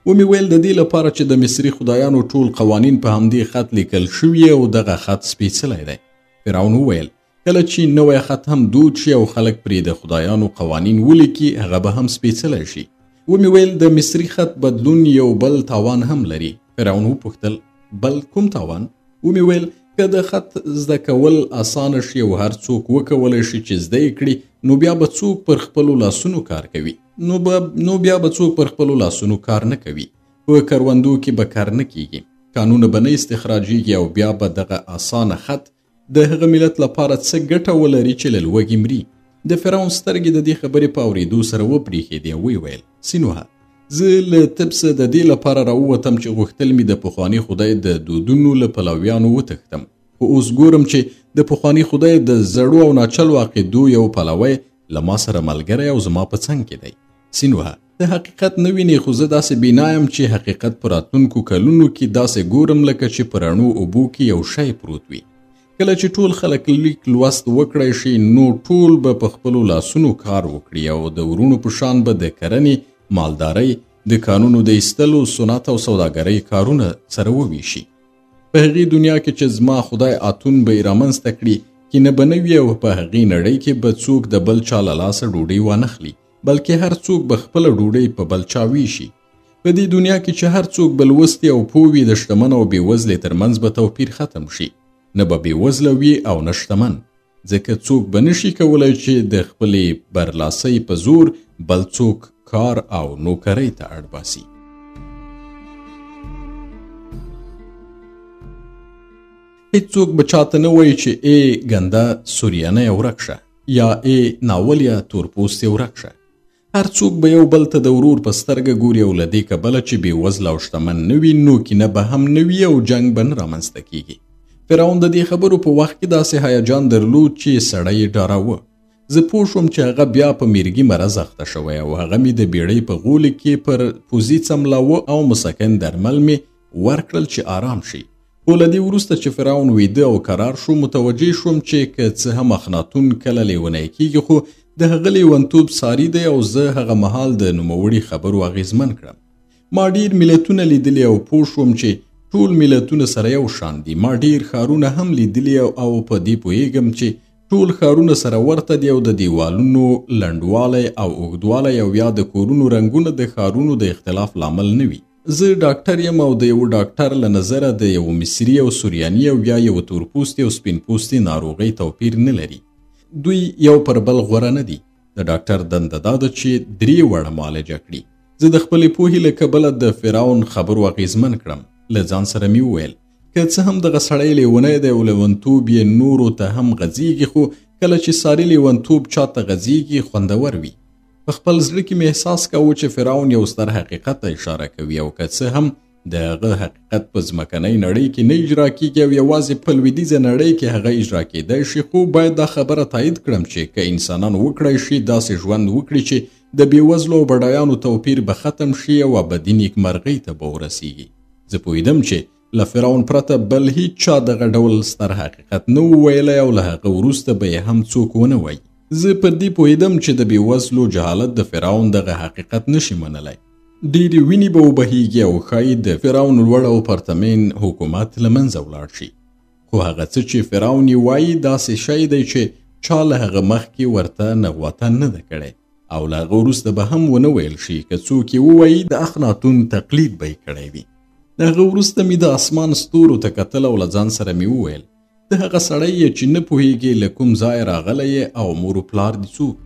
ومې ویل د دې لپاره چې د مصري خدایانو ټول قوانین په همدې خط لیکل شوي او دغه خط سپېڅلی دی. فرعون وویل کله چې نوی خط هم دود شي او خلک پرې د خدایانو قوانین ولیکي هغه به هم سپېڅلی شي. ومې ویل د مصري خط بدلون یو بل تاوان هم لري. فرعون وپوښتل بل کوم تاوان؟ ومې ویل که د خط زده کول اسانه شي او هر څوک وکولی شي چې زده یې کړي نو بیا به څوک پر خپلو لاسونو کار کوي. نو بیا به څوک پر خپلو لاسونو کار نه کوي. په کروندو کې به کار نه کیږي. کانونه به نه استخراجیږي او بیا به دغه اسانه خط د هغه ملت لپاره څه ګټه ولري چې له لوږې مري. د فرعون سترګې د دې خبرې په اورېدو سره وپرېښېدې او ویې ویل سینوهه زه له تبسه د دې لپاره راووتم چې غوښتل مې د پخواني خدای د دودونو له پلویانو وتښتم، خو اوس ګورم چې د پخواني خدای د زړو او ناچلو عقیدو یو پلوی له ما سره ملګری او زما په څنګ کې دی. سینوهه د حقیقت نه وینې، خو زه داسې بینا یم چې حقیقت په راتلونکو کلونو کې داسې ګورم لکه چې په رڼو اوبو کې یو شی پروت وي. کله چې ټول خلک لیک لوست وکړی شي نو ټول به په خپلو لاسونو کار وکړي او د ورونو په شان به د کرنې، مالدارۍ، د کانونو د ایستلو، صنعت او سوداګرۍ کارونه سره وویشي. په هغې دنیا کې چې زما خدای اتون به یې رامنځته کړي کینه به نه وي او په هغې نړۍ کې به څوک د بل چا له لاسه ډوډۍ وانخلي، بلکې هر څوک به خپله ډوډۍ په بل چا ویشي. په دې دنیا کې چې هر څوک به لوستی او پوه وي د شتمن او بېوزلې ترمنځ به توپیر ختم شي. نه به بېوزله وي او نه شتمن، ځکه څوک به نشي کولی چې د خپلې برلاسۍ په زور بل څوک کار او نوکرۍ ته اړ باسي. هیڅوک به چاته نه وایي چې ای ګنده سوریانۍ ورک شه یا ای ناولیا تورپوستې ورک شه. هر څوک به یو بل ته د ورور په سترګه ګوري او له دې کبله چې بېوزله او شتمن نه وي نو کینه به هم نه وي او جنګ به نه رامنځته کیږي. فرعون د دې خبرو په وخت کې داسې هیجان درلود چې سړی یې ډاراوه. زه پوه شوم چې هغه بیا په میرګي مرض اخته شوی او هغه مې د بیړۍ په غولي کې پر پوزي څملاوه او مسکن درمل مې ورکړل چې آرام شي. خو له دې وروسته چې فرعون ویده او قرار شو متوجه شوم چې که څه هم اخناتون کله لیونی کیږي خو د هغه لیونتوب ساری دی او زه هغه مهال د نوموړي خبرو اغیزمن کړم. ما ډیر ملتونه لیدلي او پوه شوم چې ټول ملتونه سره یو شان دي. ما ډیر ښارونه هم لیدلي او په دې پوهیږم چې ټول ښارونه سره ورته دي او د دیوالونو لنډوالی او اوږدوالی او یا د کورونو رنګونه د ښارونو د اختلاف لامل نه وي. زه ډاکټر یم او د یو ډاکټر له نظره د یو مصري او سوریاني او یا یو تورپوستي او سپین پوستي ناروغۍ توپیر نه لري. دوی یو پر بل غوره نه دي. د ډاکټر دنده دا ده چې 3 وړه معالجه کړي. زه د خپلې پوهې له کبله د فرعون خبرو اغیزمن کړم. له ځان سره مې وویل که څه هم دغه سړی لیونی دی او لیونتوب یې نورو ته هم غځېږي خو کله چې ساري لیونتوب چاته غځېږي خوندور وي. په خپل زړه کې مې احساس کاوه چې فرعون یو ستر حقیقت ته اشاره کوي او که څه هم د هغه حقیقت په ځمکنۍ نړۍ کې نه اجرا کیږي او یوازې په لویدیځه نړۍ کې هغه اجرا کیدی شي، خو باید دا خبره تایید کړم چې که انسانان وکړی شي داسې ژوند وکړي چې د بېوزلو او بډایانو توپیر به ختم شي او ابدي نیکمرغۍ ته به ورسیږي. زه پوهېدم چې له فرعون پرته بل هیڅ چا دغه ډول ستر حقیقت نه و ویلی او له هغه وروسته به یې هم څوک ونه وایي. زه پر دې پوهېدم چې د بېوزلو جهالت د فرعون دغه حقیقت نشي منلی. ډېرې وینې به وبهیږي او ښایي د فرعون لوړ او پرتمین حکومت له منځه ولاړ شي. خو هغه څه چې فرعون یې وایي داسې شی دی چې چا له هغه مخکې ورته نغوته نه ده کړې. او له هغه وروسته به هم ونه ویل شي که څوک یې ووایي د اخناتون تقلید به یې کړی وي. د هغه وروسته مې د اسمان ستورو ته کتل او له ځان سره مې وویل د هغه سړی یې چې نه پوهیږي له کوم ځای راغلی او مور و پلار دې څوک دي.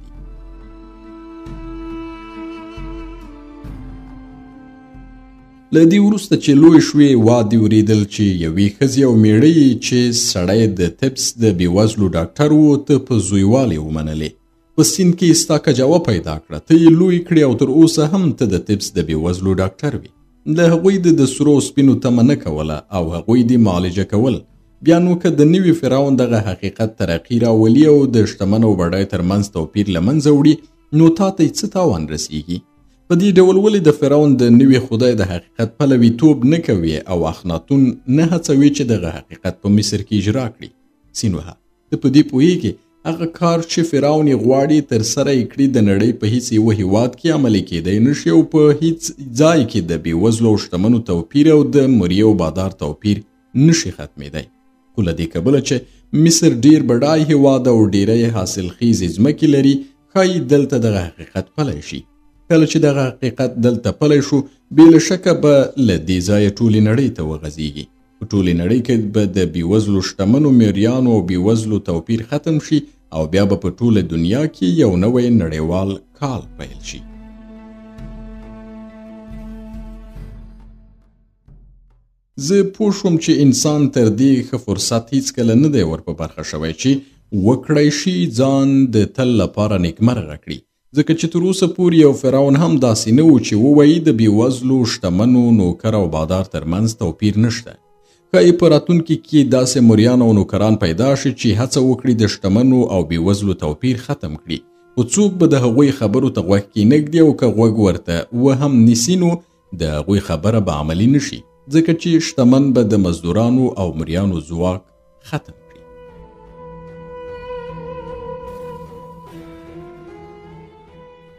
له دې وروسته چې لوی شوې وادي وریدل چې یوې ښځې او میړه چې سړی د تبس د بېوزلو ډاکټر و ته په زویوالې ومنلې. په سیند کې ستا کجاوه پیدا کړه، ته یې لوی کړې او تر اوسه هم ته د تبس د بېوزلو ډاکټر وي. له هغوی د سرو سپینو تمه نه کوله او هغوی دې معالجه کول. بیا نو که د نوي فرعون دغه حقیقت ترقي راولي او د شتمن او بډای ترمنځ توپیر له منځه وړي، نو تا ته څه تاوان رسیږي؟ په دې ډول ولې د فرعون د نوي خدای د حقیقت پلویتوب نه کوي او اخناتون نه هڅوي چې دغه حقیقت په مصر کې اجرا کړي؟ سینوهه، ته په دې پوهیږې هغه کار چې فرعون یې غواړي ترسره یې کړي د نړۍ په هیڅ یوه هیواد کې عملي کیدی نشي او په هیڅ ځای کې د بېوزلو او شتمنو توپیر او د مریو او بادار توپیر نشي ختمېدی. خو له دې کبله چې مصر ډیر بډای هیواد او ډیری حاصلخیزې ځمکې لري، ښایي دلته دغه حقیقت پلی شي. کله چې دغه حقیقت دلته پلی شو، بې له شکه به له دې ځایه ټولې نړۍ ته وغځېږي. په ټولې نړۍ کې به د بېوزلو شتمنو میریانو او بېوزلو توپیر ختم شي او بیا به په ټوله دنیا کې یو نوی نړیوال کال پیل شي. زه پوه شوم چې انسان تر دې ښه فرصت هیڅکله نه دی ور په برخه شوی چې وکړی شي ځان د تل لپاره نیکمرغه کړي، ځکه چې تر اوسه پورې یو فرعون هم داسې نه و چې ووایي د بېوزلو شتمنو نوکر او بادار ترمنځ توپیر نشته. ښایي په راتلونکي کې داسې مریان او نوکران پیدا شي چې هڅه وکړي د شتمنو او بېوزلو توپیر ختم کړي، خو څوک به د هغوی خبرو ته غوږ کېنږدي او که غوږ ورته وهم نیسي نو د هغوی خبره به عملي نشي، ځکه چې شتمن به د مزدورانو او مریانو ځواک ختم کړي.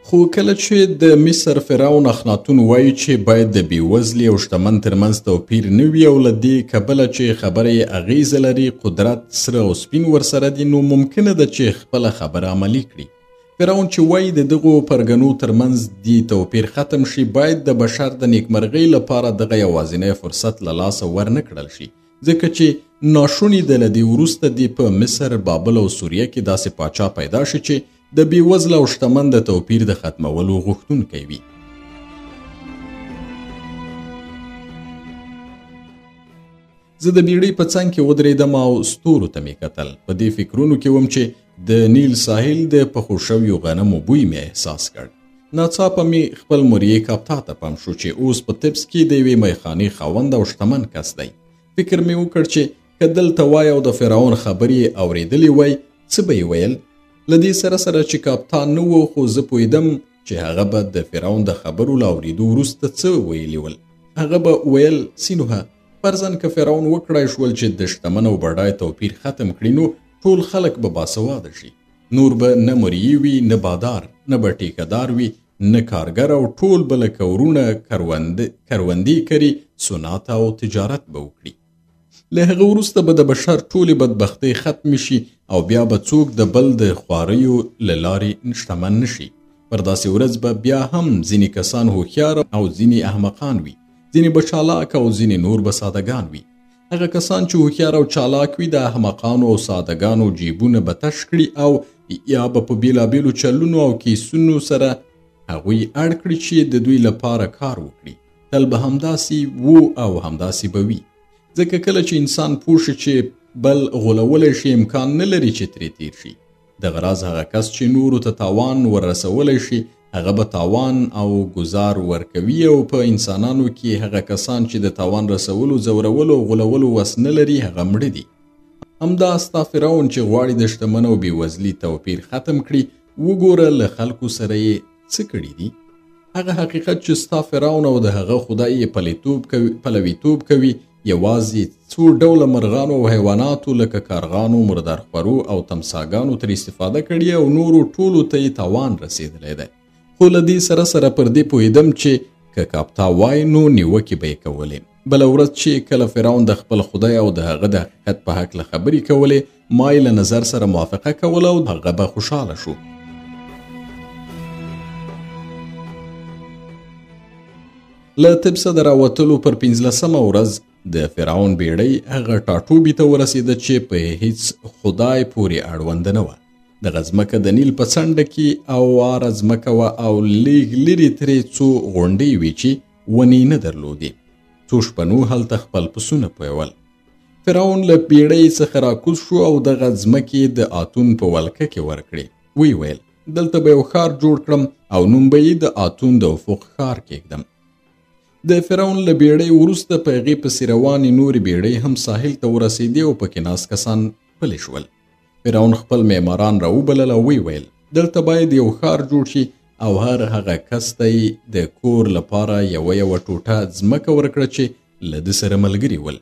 خو کله چې د مصر فرعون اخناتون وایي چې باید د بېوزلي او شتمن ترمنځ توپیر نه وي او له دې کبله چې خبره یې اغیزه لري، قدرت سره او سپین ورسره دي، نو ممکنه ده چې خپله خبره عملي کړي. فرعون چې وایي د دغو پرګنو ترمنځ دې توپیر ختم شي، باید د بشر د نیکمرغۍ لپاره دغه یوازینی فرصت له لاسه ورنه کړل شي، ځکه چې ناشونې ده له دې وروسته دې په مصر، بابل او سوریه کې داسې پاچا پیدا شي چې د بېوزله او شتمن د توپیر د ختمولو غوښتونکی وي. زه د بیړۍ په څنګ کې ودرېدم او ستورو ته مې کتل. په دې فکرونو کې وم چې د نیل ساحل د پخو شویو غنمو بوی مې احساس کړ. ناڅاپه مې خپل مریی کاپتا ته پام شو چې اوس په تبس کې د یوې میخانې خاوند او شتمن کس دی. فکر مې وکړ چې که دلته وای او د فرعون خبرې اورېدلې وای، څه به یې ویل؟ له دې سره سره چې کاپتان نه و، خو زه پوهېدم چې هغه به د فرعون د خبرو له اورېدو وروسته څه ویلي ول. هغه به ویل سینوهه، فرضاً که فرعون وکړای شول چې د شتمن او بډای توپیر ختم کړي، نو ټول خلک به باسواده شي. نور به نه مریی وي، نه بادار، نه به ټیکهدار وي، نه کارګر، او ټول به له کورونه کروندې کري، صنعت او تجارت به وکړي. له هغه وروسته به د بشر ټولې بدبختۍ ختم شي او بیا به څوک د بل د خواریو له لارې شتمن نشي. پر داسې ورځ به بیا هم ځینې کسان هوښیار او ځینې احمقان وي، ځینې به چالاک او ځینې نور به سادهګان وي. هغه کسان چې هوښیار او چالاک وي د احمقانو او سادهګانو جیبونه به تش کړي او یا به په بېلابېلو چلونو او کیسونو سره هغوی اړ کړي چې د دوی لپاره کار وکړي. تل به همداسې وو او همداسې به وي، ځکه کله چې انسان پوه شي چې بل غولولی شي، امکان نه لري چې ترې تیر شي. دغه راز هغه کس چې نورو ته تاوان وررسولی شي، هغه به تاوان او گزار ورکوي، او په انسانانو کې هغه کسان چې د تاوان رسولو، زورولو او غولولو وس نه لري، هغه مړه دي. همدا ستا فرعون چې غواړي د شتمن او بېوزلي توپیر ختم کړي، وګوره له خلکو سره یې څه کړي دي. هغه حقیقت چې ستا فرعون او د هغه خدای یې پلویتوب کوي، یوازې څو ډوله مرغانو او حیواناتو لکه کارغانو، مردارخورو او تمساګانو تر استفاده کړي او نورو ټولو ته یې تاوان رسېدلی دی. خو له دې سره سره پر دې پوهېدم چې که کاپتا وای نو نیوکې به یې کولې. بله ورځ چې کله فرعون د خپل خدای او د هغه د حقیقت په هکله خبرې کولې، ما یې له نظر سره موافقه کوله او هغه به خوشحاله شو. له تبسه د راوتلو پر 15مه ورځ د فرعون بیړۍ هغه ټاټوبي ته ورسېده چې په هیڅ خدای پورې اړونده نه وه. دغه ځمکه د نیل په څنډه کې اواره ځمکه وه او لږ لرې ترې څو غونډۍ وې چې ونې نه درلودې. څو شپنو هلته خپل پسونه پویول. فرعون له بیړۍ څخه راکوز شو او دغه ځمکې د آتون په ولکه کې ورکړې. وی ویل دلته به یو ښار جوړ کړم او نوم به یې د آتون د افق ښار کېږدم. د فرعون له بیړۍ وروسته په هغې پسې روانې نورې بیړۍ هم ساحل ته ورسېدې او پکې ناست کسان پلی شول. فرعون خپل معماران راوبلل او وی ویل دلته باید یو ښار جوړ شي او هر هغه کس ته یې د کور لپاره یوه ټوټه ځمکه ورکړه چې له ده سره ملګري ول.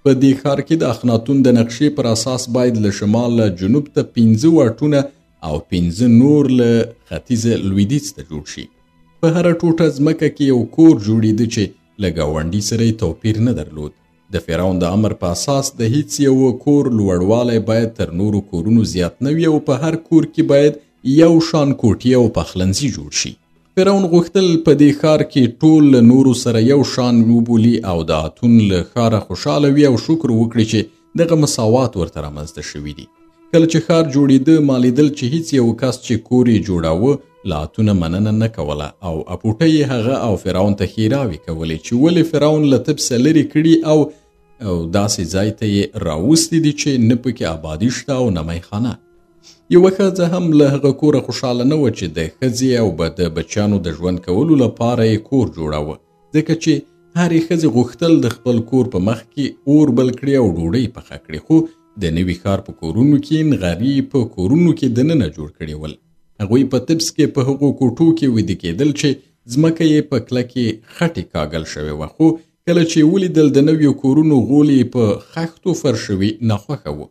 په دې ښار کې د اخناتون د نقشې پر اساس باید له شمال له جنوب ته 5 واټونه او 5 نور له ختیځه لویدیځ ته جوړ شي. په هره ټوټه ځمکه کې یو کور جوړېده چې له ګاونډي سره یې توپیر نه درلود. د فرعون د امر په اساس د هیڅ یو کور لوړوالی باید تر نورو کورونو زیات نه وي او په هر کور کې باید یو شان کوټې او پخلنځي جوړ شي. فرعون غوښتل په دې ښار کې ټول له نورو سره یو شان وبولي او د آتون له ښاره خوشحاله وي او شکر وکړي چې دغه مساوات ورته رامنځته شوي دي. کله چې ښار جوړېده ما لیدل چې هیڅ یو کس چې کور یې جوړاوه له آتونه مننه نه کوله او اپوټه یې هغه او فرعون ته ښېراوې کولې چې ولې فرعون له تبسه لرې کړي او داسې ځای ته یې راوستي دي چې نه پکې آبادي شته او نه میخانه. یوه ښځه هم له هغه کوره خوشحاله نه وه چې د ښځې او د بچیانو د ژوند کولو لپاره یې کور جوړاوه، ځکه چې هرې ښځې غوښتل د خپل کور په مخ کې اور بل کړي او ډوډۍ پخه کړي، خو د نوي ښار په کورونو کې نغري په کورونو کې دننه جوړ کړي ول. هغوی په تبس کې په هغو کوټو کې ویده کېدل چې ځمکه یې په کلکې خټې کاږل شوې وه، خو کله چې ولیدل د نویو کورونو غولې په خښتو فرشوي ناخوښه وو.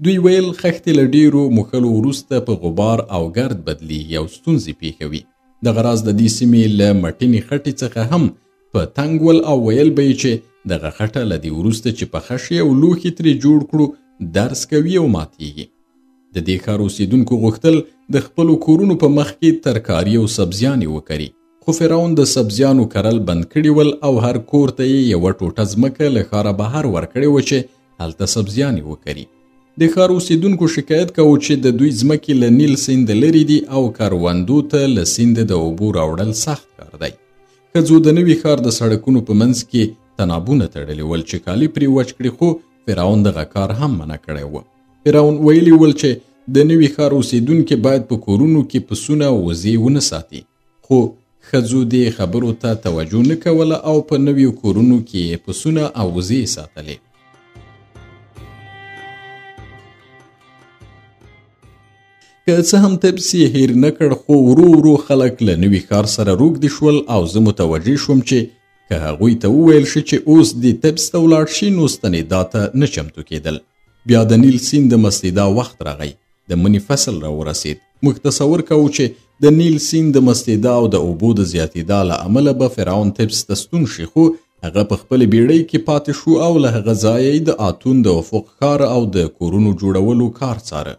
دوی ویل خښتې له ډیرو موښلو وروسته په غبار او ګرد بدلیږي او ستونزې پیښوي. دغه راز د دې سیمې له مټینې خټې څخه هم په تنګ ول او ویل به یې چې دغه خټه له دې وروسته چې پخه شي او لوښي ترې جوړ کړو درس کوي او ماتیږي. د دې ښار اوسېدونکو غوښتل د خپلو کورونو په مخ کې ترکاري او سبزیانې وکري، خو فرعون د سبزیانو کرل بند کړي ول او هر کور ته یې یوه ټوټه ځمکه له ښاره بهر ورکړې وه چې هلته سبزیانې وکري. د ښار اوسېدونکو شکایت کوو چې د دوی ځمکې له نیل سیند لرې دي او کروندو ته له سینده د اوبو راوړل سخت کار دی. ښځو د نوي ښار د سړکونو په منځ کې تنابونه تړلي ول چې کالي پرې وچ کړي، خو فرعون دغه کار هم منع کړی و. فرعون ویلي ول چې د نوي ښار اوسېدونکي باید په کورونو کې پسونه او وزې ونه ساتي، خو ښځو دې خبرو ته توجه نه کوله او په نویو کورونو کې پسونه او وزې ساتلې. که څه هم تبس یې هیر نه کړ، خو ورو ورو خلک له نوي ښار سره روږدي شول او زه متوجه شوم چې که هغوی ته وویل شي چې اوس دې تبس ته ولاړ شي نو ستنېدا ته نه چمتو کېدل. بیا د نیل سیند د مستېدا وخت راغی، د مني فصل را ورسېد. موږ تصور کوو چې د نیل سیند د مستېدا او د اوبو د زیاتېدا له امله به فرعون تبس ته ستون شي، خو هغه په خپلې بیړۍ کې پاتې شو او له هغه ځایه یې د آتون د افق ښار او د کورونو جوړولو کار څاره.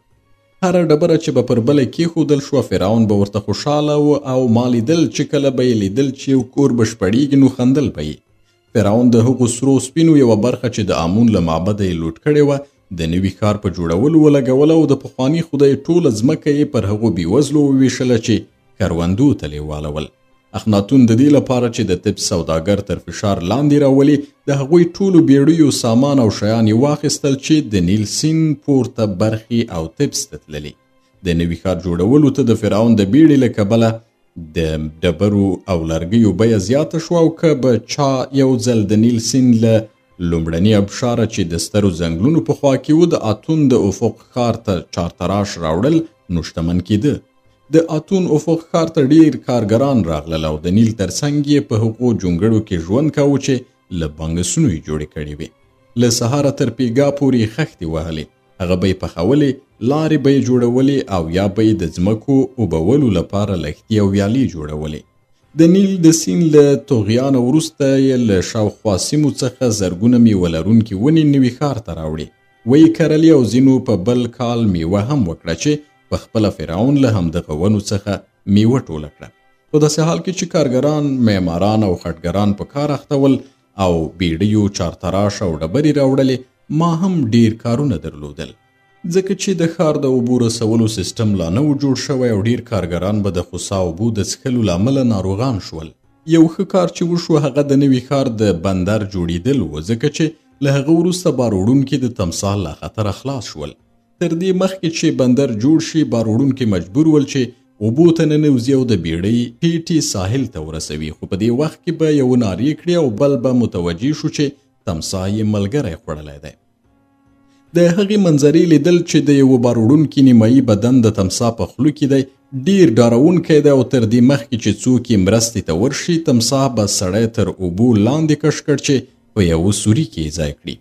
هره ډبره چې به پر بله کېښودل شوه فرعون به ورته خوشحاله و او ما لیدل چې کله به یې لیدل چې یو کور بشپړېږي نو خندل به یې. فرعون د هغو سرو سپینو یوه برخه چې د آمون له معبده یې لوټ کړې وه د نوي ښار په جوړولو ولګوله او د پخواني خدای ټوله ځمکه یې پر هغو بېوزلو وویشله چې کروندو ته یې والول. اخناتون د دې لپاره چې د تبس سوداګر تر فشار لاندې راولي د هغوی ټولو بیړیو سامان او شیان یې واخیستل چې د نیل سیند پورته برخې او تبس ته تللي. د نوي ښار جوړولو ته د فرعون د بیړې له کبله د ډبرو او لرګیو بیه زیاته شوه او که به چا یو ځل د نیل سیند له لومړني ابشاره چې د سترو ځنګلونو په خوا کې و د آتون د افق ښار ته چارتراش راوړل نو شتمن کېده. د آتون افق ښار ته ډیر کارګران راغلل او د نیل ترڅنګ یې په هغو جونګړو کې ژوند کاوه چې له بنګسونو یې جوړې کړې وې. له سهاره تر پیګا پورې خښتې وهلې، هغه به یې پخولې، لارې به یې جوړولې او یا به یې د ځمکو اوبولو لپاره لښتي او ویالې جوړولې. د نیل د سیند له طغیانه وروسته یې له شاوخوا سیمو څخه زرګونه میوه لرونکي ونې نوي ښار ته راوړې، ویې کرلې او ځینو په بل کال میوه هم وکړه چې په خپله فرعون له همدغه ونو څخه میوه ټوله کړه. په داسې حال کې چې کارګران، معماران او خټګران په کار اخته ول او بیړیو، چارتراش او ډبرې راوړلې، ما هم ډیر کارونه درلودل. ځکه چې د ښار د اوبو رسولو سیستم لا نه و جوړ شوی او ډیر کارګران به د خوسا اوبو د څښلو له امله ناروغان شول. یو ښه کار چې وشو هغه د نوي ښار د بندر جوړېدل و، ځکه چې له هغه وروسته بار وړونکي د تمساح له خطره خلاص شول. تر دې مخکې چې بندر جوړ شي، بار وړونکي مجبور ول چې اوبو ته ننوځي او د بیړۍ ټیټي ساحل ته ورسوي، خو په دې وخت کې به یو نارې کړي او بل به متوجه شو چې تمساح یې ملګری خوړلی دی. د هغې منظرې لیدل چې د یو بار وړونکي نیمایي بدن د تمساح په خوله کې دی ډیر ډارونکی دی، او تر دې مخکې چې څوک یې مرستې ته ورشي، تمساح به سړی تر اوبو لاندې کش کړ چې په یوه سوري کې ځای کړي.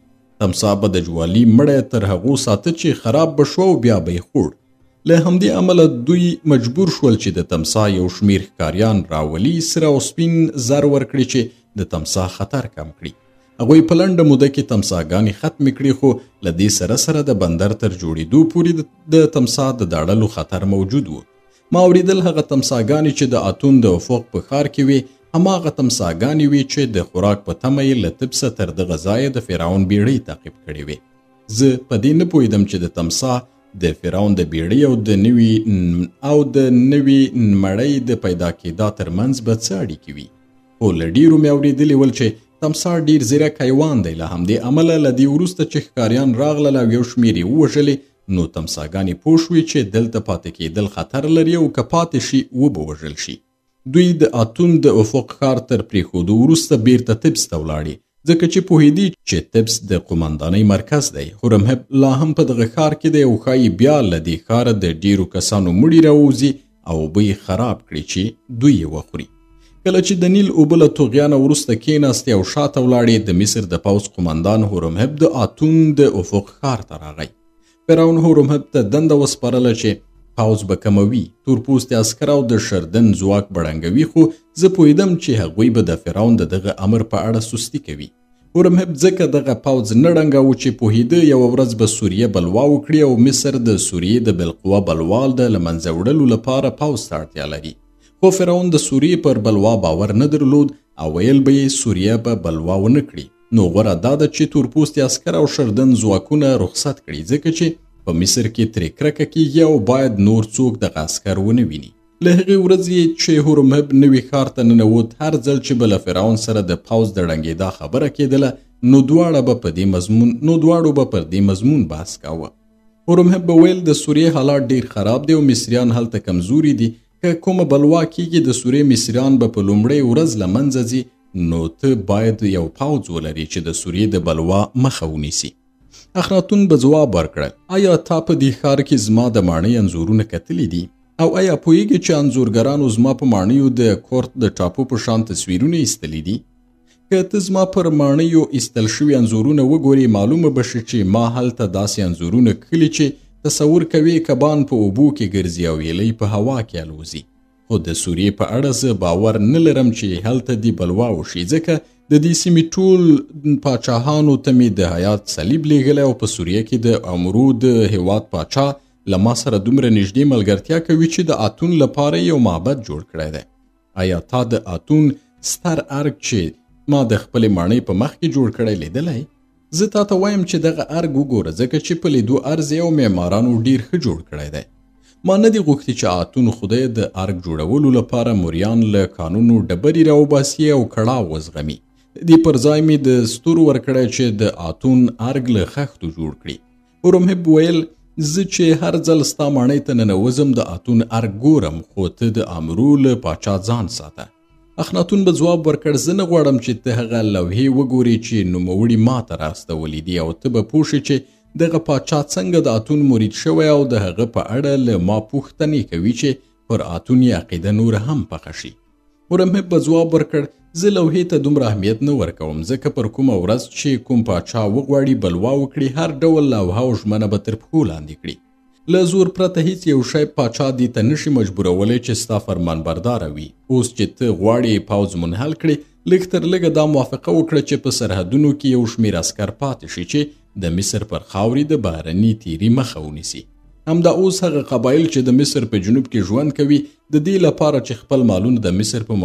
تمساح به د جوالي مړی تر هغو ساته چې خراب به شو او بیا به یې خوړ. له همدې امله دوی مجبور شول چې د تمساح یو شمیر ښکاریان راولي، سره او سپین زر ورکړي چې د تمساح خطر کم کړي. هغوی په لنډه موده کې تمساحګانې ختمې کړي، خو له دې سره سره د بندر تر جوړېدو پورې د تمساح د داړلو خطر موجود و. ما اوریدل هغه تمساحګانې چې د اتون د افق په ښار کې وي هماغه تمساحګانې وي چې د خوراک په تمه یې له طبسه تر دغه ځایه د فرعون بیړۍ تعقیب کړې وې. زه په دې نه پوهېدم چې د تمساح د فرعون د بیړۍ او د نوي مړۍ د پیدا کېدا ترمنځ به څه اړیکې وي. خو له ډېرو مې اورېدلي ول چې تمساح ډیر زیرک حیوان دی. له همدې امله له دې وروسته چې ښکاریان راغلل او یو شمېر یې ووژلې، نو تمساحګانې پوه شوې چې دلته پاتې کېدل خطر لري او که پاتې شي وبه وژل شي. دوی د اتون د افق ښار تر پرېښودو وروسته بیرته طبس ته ولاړې، ځکه چې پوهېدي چې طبس د قومندانۍ مرکز دی. هورمهب لا هم په دغه ښار کې دی او ښایي بیا له دې ښاره د ډیرو کسانو مړي راووځي او اوبه یې خراب کړي چې دوی یې وخوري. کله چې د نیل اوبه له طغیانه وروسته کېناستې او شاته ولاړې، د مصر د پوځ قومندان هورمهب د اتون د افق ښار ته راغی. فرعون هورمهب ته دنده وسپارله چې پوځ به کموي، تورپوستي عسکر او د شردن ځواک بړنګوي، خو زه پوهېدم چې هغوی به د فرعون د دغه امر په اړه سستي کوي. هورمهب ځکه دغه پوځ نه ړنګاوه چې پوهېده یوه ورځ به سوریه بلوا وکړي او مصر د سوریې د بالقوه بلوال د له منځه وړلو لپاره پوځ ته اړتیا لري. خو فرعون د سوریې پر بلوا باور نه درلود او ویل به یې سوریه به بلوا ونه کړي. نو غوره دا ده چې تورپوستي عسکر او شردن ځواکونه رخصت کړي، ځکه چې په مصر کې ترې کرکه کېږي او باید نور څوک دغه عسکر ونه ویني. له هغې ورځې چې هورمهب نوي ښار ته ننوت، هر ځل چې به له فرعون سره د پوځ د ړنګېدا خبره کېدله، نو دواړو به پر دې مضمون بحث کاوه. هورمهب به ویل د سوریې حالات ډیر خراب دی او مصریان هلته کمزوري دي. که کومه بلوا کېږي د سوریې مصریان به په لومړۍ ورځ له منځه ځي، نو ته باید یو پوځ ولري چې د سوریې د بلوا مخه ونیسي. اخناتون به ځواب ورکړل: آیا تا په دې ښار کې زما د ماڼۍ انځورونه کتلي دي؟ او آیا پوهېږې چې انځورګرانو زما په ماڼیو د کورت د ټاپو په شان تصویرونه ایستلي دي؟ که ته زما پر ماڼیو ایستل شوي انځورونه وګورې، معلومه به شي چې ما هلته داسې انځورونه کښلي چې تصور کوي کبان په اوبو کې ګرځي او یلی په هوا کې الوزي. خو د سوریې په اړه زه باور نه لرم چې هلته دې بلوا وشي، ځکه د دې سیمې ټول پاچاهانو ته مې د حیات صلیب لیږلی او په سوریه کې د امرو د هیواد پاچا له ما سره دومره نږدې ملګرتیا کوي چې د اتون لپاره یو معبد جوړ کړی دی. آیا تا د اتون ستر ارګ چې ما د خپلې ماڼۍ په مخ کې جوړ کړی لیدلی؟ زه تا ته وایم چې دغه ارګ وګوره، ځکه چې په لیدو ارز یې او معمارانو ډیر ښه جوړ کړی دی. ما نه دي غوښتي چې اتون خدای د ارګ جوړولو لپاره موریان له کانونو ډبرې راوباسي او کړاو وزغمي. دې پر ځای مې د ستورو ورکړی چې د اتون ارګ له خښتو جوړ کړي. هورمهب ویل: زه چې هر ځل ستا ماڼۍ ته ننوځم د اتون ارګ ګورم، خو ته د امرو له پاچا ځان ساته. اخناتون به ځواب ورکړ: زه نه غواړم چې ته هغه لوحې وګورې چې نوموړي ما ته راستولي دي، او ته به پوه شې چې دغه پاچا څنګه د اتون مرید شوی او د هغه په اړه له ما پوښتنې کوي چې پر اتون یې عقیده نور هم پخه شي. هورمهب به ځواب ورکړ: زه لوحې ته دومره اهمیت نه ورکوم، ځکه پر کومه ورځ چې کوم پاچا وغواړي بلوا وکړي، هر ډول لوحه او ژمنه به تر پښو لاندې کړي. له زور پرته هیڅ یو شی پاچا دې ته نشي مجبورولی چې ستا فرمان برداره وي. اوس چې ته غواړې پوځ منحل کړې، لږ تر لږه دا موافقه وکړه چې په سرحدونو کې یو شمېر عسکر پاتې شي چې د مصر پر خاورې د بهرني تیري مخه ونیسي. همدا اوس هغه قبایل چې د مصر په جنوب کې ژوند کوي د دې لپاره چې خپل مالونه د مصر په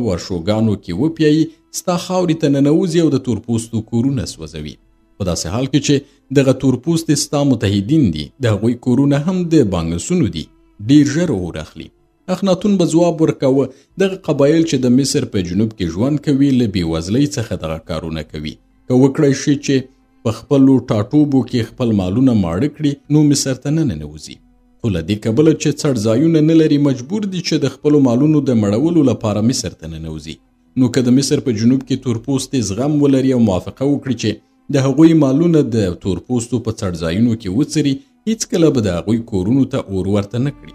ورشوګانو کې وپیایي ستا خاورې ته ننوځي او د تورپوستو کورونه سوځوي. په داسې حال کې چې دغه تورپوستې ستا متحدین دي، د هغوی کورونه هم د بانګسونو دي، ډیر ژر اور اخلي. اخناتون به ځواب ورکوه دغه قبایل چې د مصر په جنوب کې ژوند کوي له بېوزلۍ څخه دغه کارونه کوي. که وکړی شي چې په خپلو ټاټوبو کې خپل مالونه ماړه کړي نو مصر ته نه ننوځي، خو له دې کبله چې څړځایونه نه لري مجبور دي چې د خپلو مالونو د مړولو لپاره مصر ته ننوځي. نو که د مصر په جنوب کې تورپوستې زغم ولري او موافقه وکړي چې د هغوی مالونه د تورپوستو په څړځایونو کې وڅري، هیڅکله به د هغوی کورونو ته اور ورته نه کړي.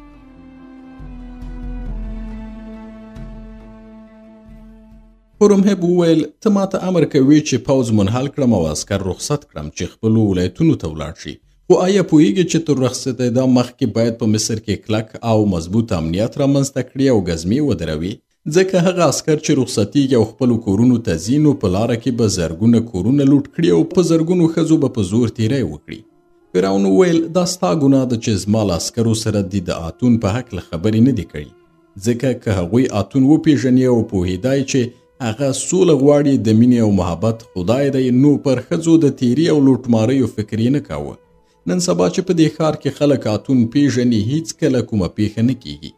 هورمهب وویل ته ماته امر کوي چې پوځ منحل کړم او عسکر رخصت کړم چې خپلو ولایتونو ته ولاړ شي، خو آیا پوهیږي چې تر رخصتېدا مخکې باید په مصر کې کلک او مضبوط امنیت رامنځته کړي او ګزمې ودروي؟ ځکه هغه عسکر چې رخصتیږي او خپلو کورونو ته ځي نو په لاره کې به زرګونه کورونه لوټ کړي او په زرګونو ښځو به په زور تیری وکړي. فرعون وویل دا ستا ګناه ده چې زما له عسکرو سره دې د اتون په هکله خبرې نه دي کړي، ځکه که هغوی اتون وپېژني او پوهېدای چې هغه سوله غواړي د مینې او محبت خدای دی نو پر ښځو د تیری او لوټماریو فکر یې نه کاوه. نن سبا چې په دې ښار کې خلک اتون پیژني هیڅکله کومه پیښه نه کیږي.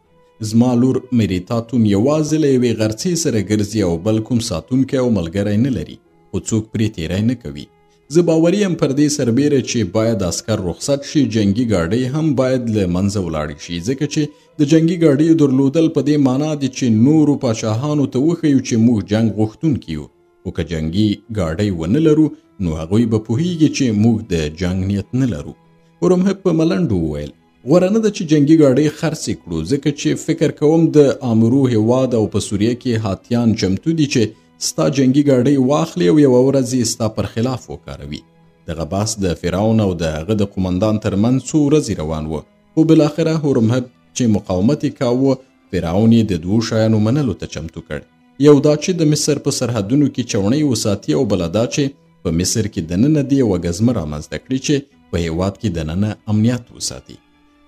زما لور مریتاتون یوازې له یوې غرڅې سره ګرځي او بل کوم ساتونکی او ملګری نه لري، خو څوک پرې تیری نه کوي. زه باوري یم پر دې سربیره چې باید عسکر رخصت شي، جنگي ګاډۍ هم باید له منځه ولاړې شي، ځکه چې د جنگي ګاډیو درلودل په دې معنا دي چې نورو پاچاهانو ته وښیو چې موږ جنگ غوښتونکي یو، خو که جنگي ګاډۍ ونه لرو نو هغوی به پوهیږي چې موږ د جنگ نیت نه لرو. هورمهب په ملنډو وویل غوره نه ده چې جنگي ګاډۍ خرڅې کړو، ځکه چې فکر کوم د امرو هېواد او په سوریه کې هاتیان چمتو دي چې ستا جنگي ګاډۍ واخلي او یوه ورځ یې ستا پر خلاف وکاروي. دغه بحث د فرعون او د هغه د قومندان ترمنځ څو ورځې روان و، خو بالاخره هورمهب چې مقاومت یې کاوه فرعون یې د دوو شیانو منلو ته چمتو کړ. یو دا چې د مصر په سرحدونو کې چوڼۍ وساتي او بله دا چې په مصر کې دننه دې یوه ګزمه رامنځته کړي چې په هېواد کې دننه امنیت وساتي.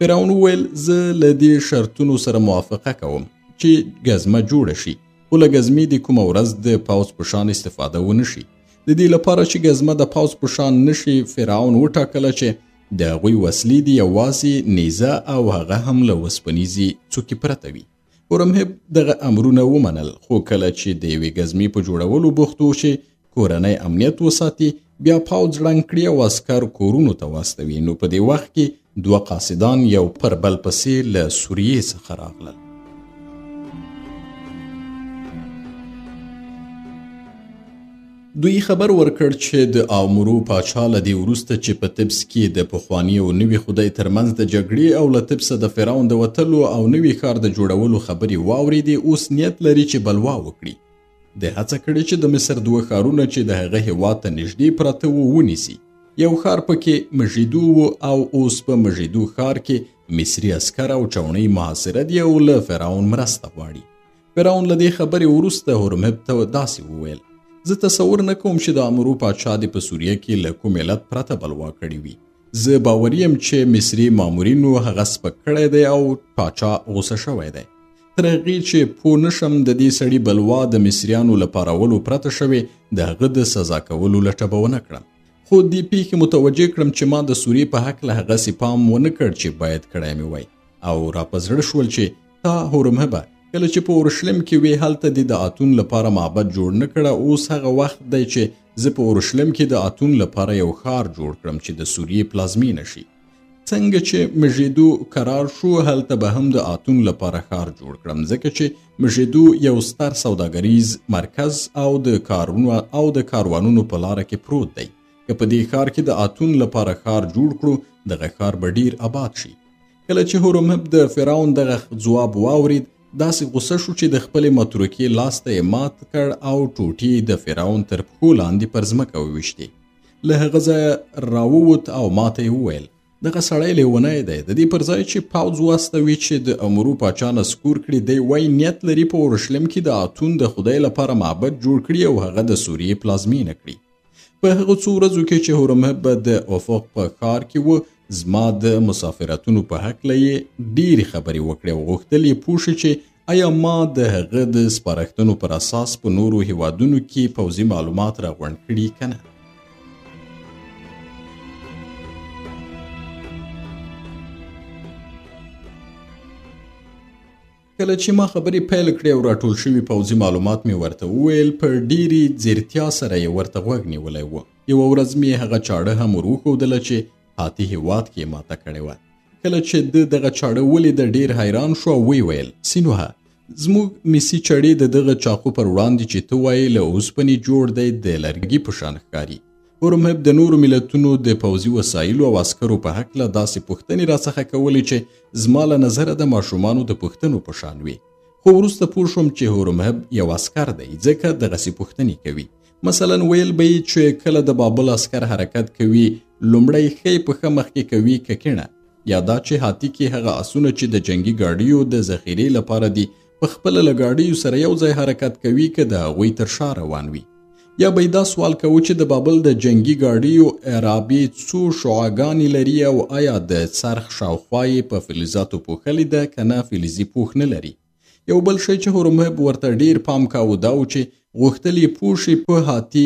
فرعون وویل زه له دې شرطونو سره موافقه کوم چې ګزمه جوړه شي، خو له ګزمې د کومه ورځ د پوځ په شان استفاده ونه شي. د دې لپاره چې ګزمه د پوځ په شان نشي فرعون وټاکله چې د هغوی وسلې دي یوازې نیزه او هغه هم له وسپنیزې څوکې پرته وي. هورمهب دغه امرونه ومنل، خو کله چې د یوې ګزمې په جوړولو بوخت و چې کورنی امنیت وساتي بیا پوځ ړنګ کړي او عسکر کورونو ته واستوي، نو په دې وخت کې دوه قاصدان یو پر بل پسې له سوریې څخه راغلل. دوی خبر ورکړ چې د امرو پاچا له دې وروسته چې په طبس کې د پخواني او نوي خدای ترمنځ د جګړې او له طبسه د فرعون د وتلو او نوي ښار د جوړولو خبرې واورېدې، اوس نیت لري چې بلوا وکړي. د هڅه کړې چې د مصر دوه ښارونه چې د هغه هېواد ته نږدې پراته وو ونیسي. یو ښار پکې مژیدو و او اوس په مژیدو ښار کې مصري عسکر او چوڼۍ محاصره دي او له فرعون مرسته غواړي. فرعون له دې خبرې وروسته هورمهب ته داسې وویل زه تصور نه کوم چې د امرو پاچا دې په سوریه کې له کوم علت پرته بلوا کړې وي. زه باوري یم چې مصري مامورینو هغه سپک کړی دی او پاچا غوسه شوی دی. تر هغې چې پوه نه شم د دې سړي بلوا د مصریانو له پارولو پرته شوې د هغه د سزا کولو لټه به ونه کړم، خو دې پیښې متوجه کړم چې ما د سوریې په هکله هغسې پام ونه کړ چې باید کړی مې وای، او را په زړه شول چې تا هورمهبه کله چې په اورشلیم کې وې هلته دې د اتون لپاره معبد جوړ نه کړه. اوس هغه وخت دی چې زه په اورشلیم کې د اتون لپاره یو ښار جوړ کړم چې د سوریې پلازمینه شي. څنګه چې مژیدو قرار شو هلته به هم د اتون لپاره ښار جوړ کړم، ځکه چې مژیدو یو ستر سوداګریز مرکز او د کاروانونو په لاره کې پروت دی. که په دې ښار کې د اتون لپاره ښار جوړ کړو دغه ښار به ډیر آباد شي. کله چې هورمهب د فرعون دغه ځواب واورید داسې غوسه شو چې د خپلې متروکې لاس ته یې مات کړ او ټوټې د فرعون تر پښو لاندې پر ځمکه وویشتې. له هغه ځایه راووت او ماته یې وویل دغه سړی لیونی دی، د دې پر ځای چې پوځ واستوي چې د امرو پاچا نسکور کړي دی وایي نیت لري په اورشلیم کې د اتون د خدای لپاره معبد جوړ کړي او هغه د سوریې پلازمینه کړي. په هغه څو ورځو کې چې هورمهب د افق په ښار کې و زما د مسافرتونو په هکله یې ډېرې خبرې وکړې او غوښتل یې پوه شي چې آیا ما د هغه د سپارښتنو پر اساس په نورو هیوادونو کې پوځي معلومات راغونډ کړي که نه. کله چې ما خبرې پیل کړې او راټول شوي پوځي معلومات مې ورته وویل، په ډېرې ځیرتیا سره یې ورته غوږ نیولی و. یوه ورځ مې هغه چاړه هم ور وښودله چې هاتي هېواد کې یې ماته کړې وه. کله چې د دغه چاړه ولیده ډېر حیران شو او ویې ویل: سینوهه، زموږ میسي چړې د دغه چاقو پر وړاندې چې ته وایې له اوسپنې جوړ دی، د لرګي په شان ښکاري. هورمهب د نورو ملتونو د پوځي وسایلو او عسکرو په هکله داسې پوښتنې راڅخه کولې چې زما له نظره د ماشومانو د پوښتنو په شان وي. خو وروسته پوه شوم چې هورمهب یو عسکر دی، ځکه دغسې پوښتنې کوي. مثلا ویل به یې چې کله د بابل عسکر حرکت کوي، لومړی ښۍ پښه مخکې کوي که کیڼه، یا دا چې هاتي کې هغه اسونه چې د جنگي ګاډیو د ذخیرې لپاره دي په خپله له ګاډیو سره یو ځای حرکت کوي که د هغوی تر شا روان وي. یا به دا سوال کوو چې د بابل د جنگي ګاډیو اعرابي څو شعاګانې لري او آیا د څرخ شاوخوا یې په فلزاتو پوښلې ده که نه فلزي پوښ نه لري. یو بل شی چې هورمهب ورته ډیر پام کاوه دا و چې غوښتل یې پوه شي په هاتي،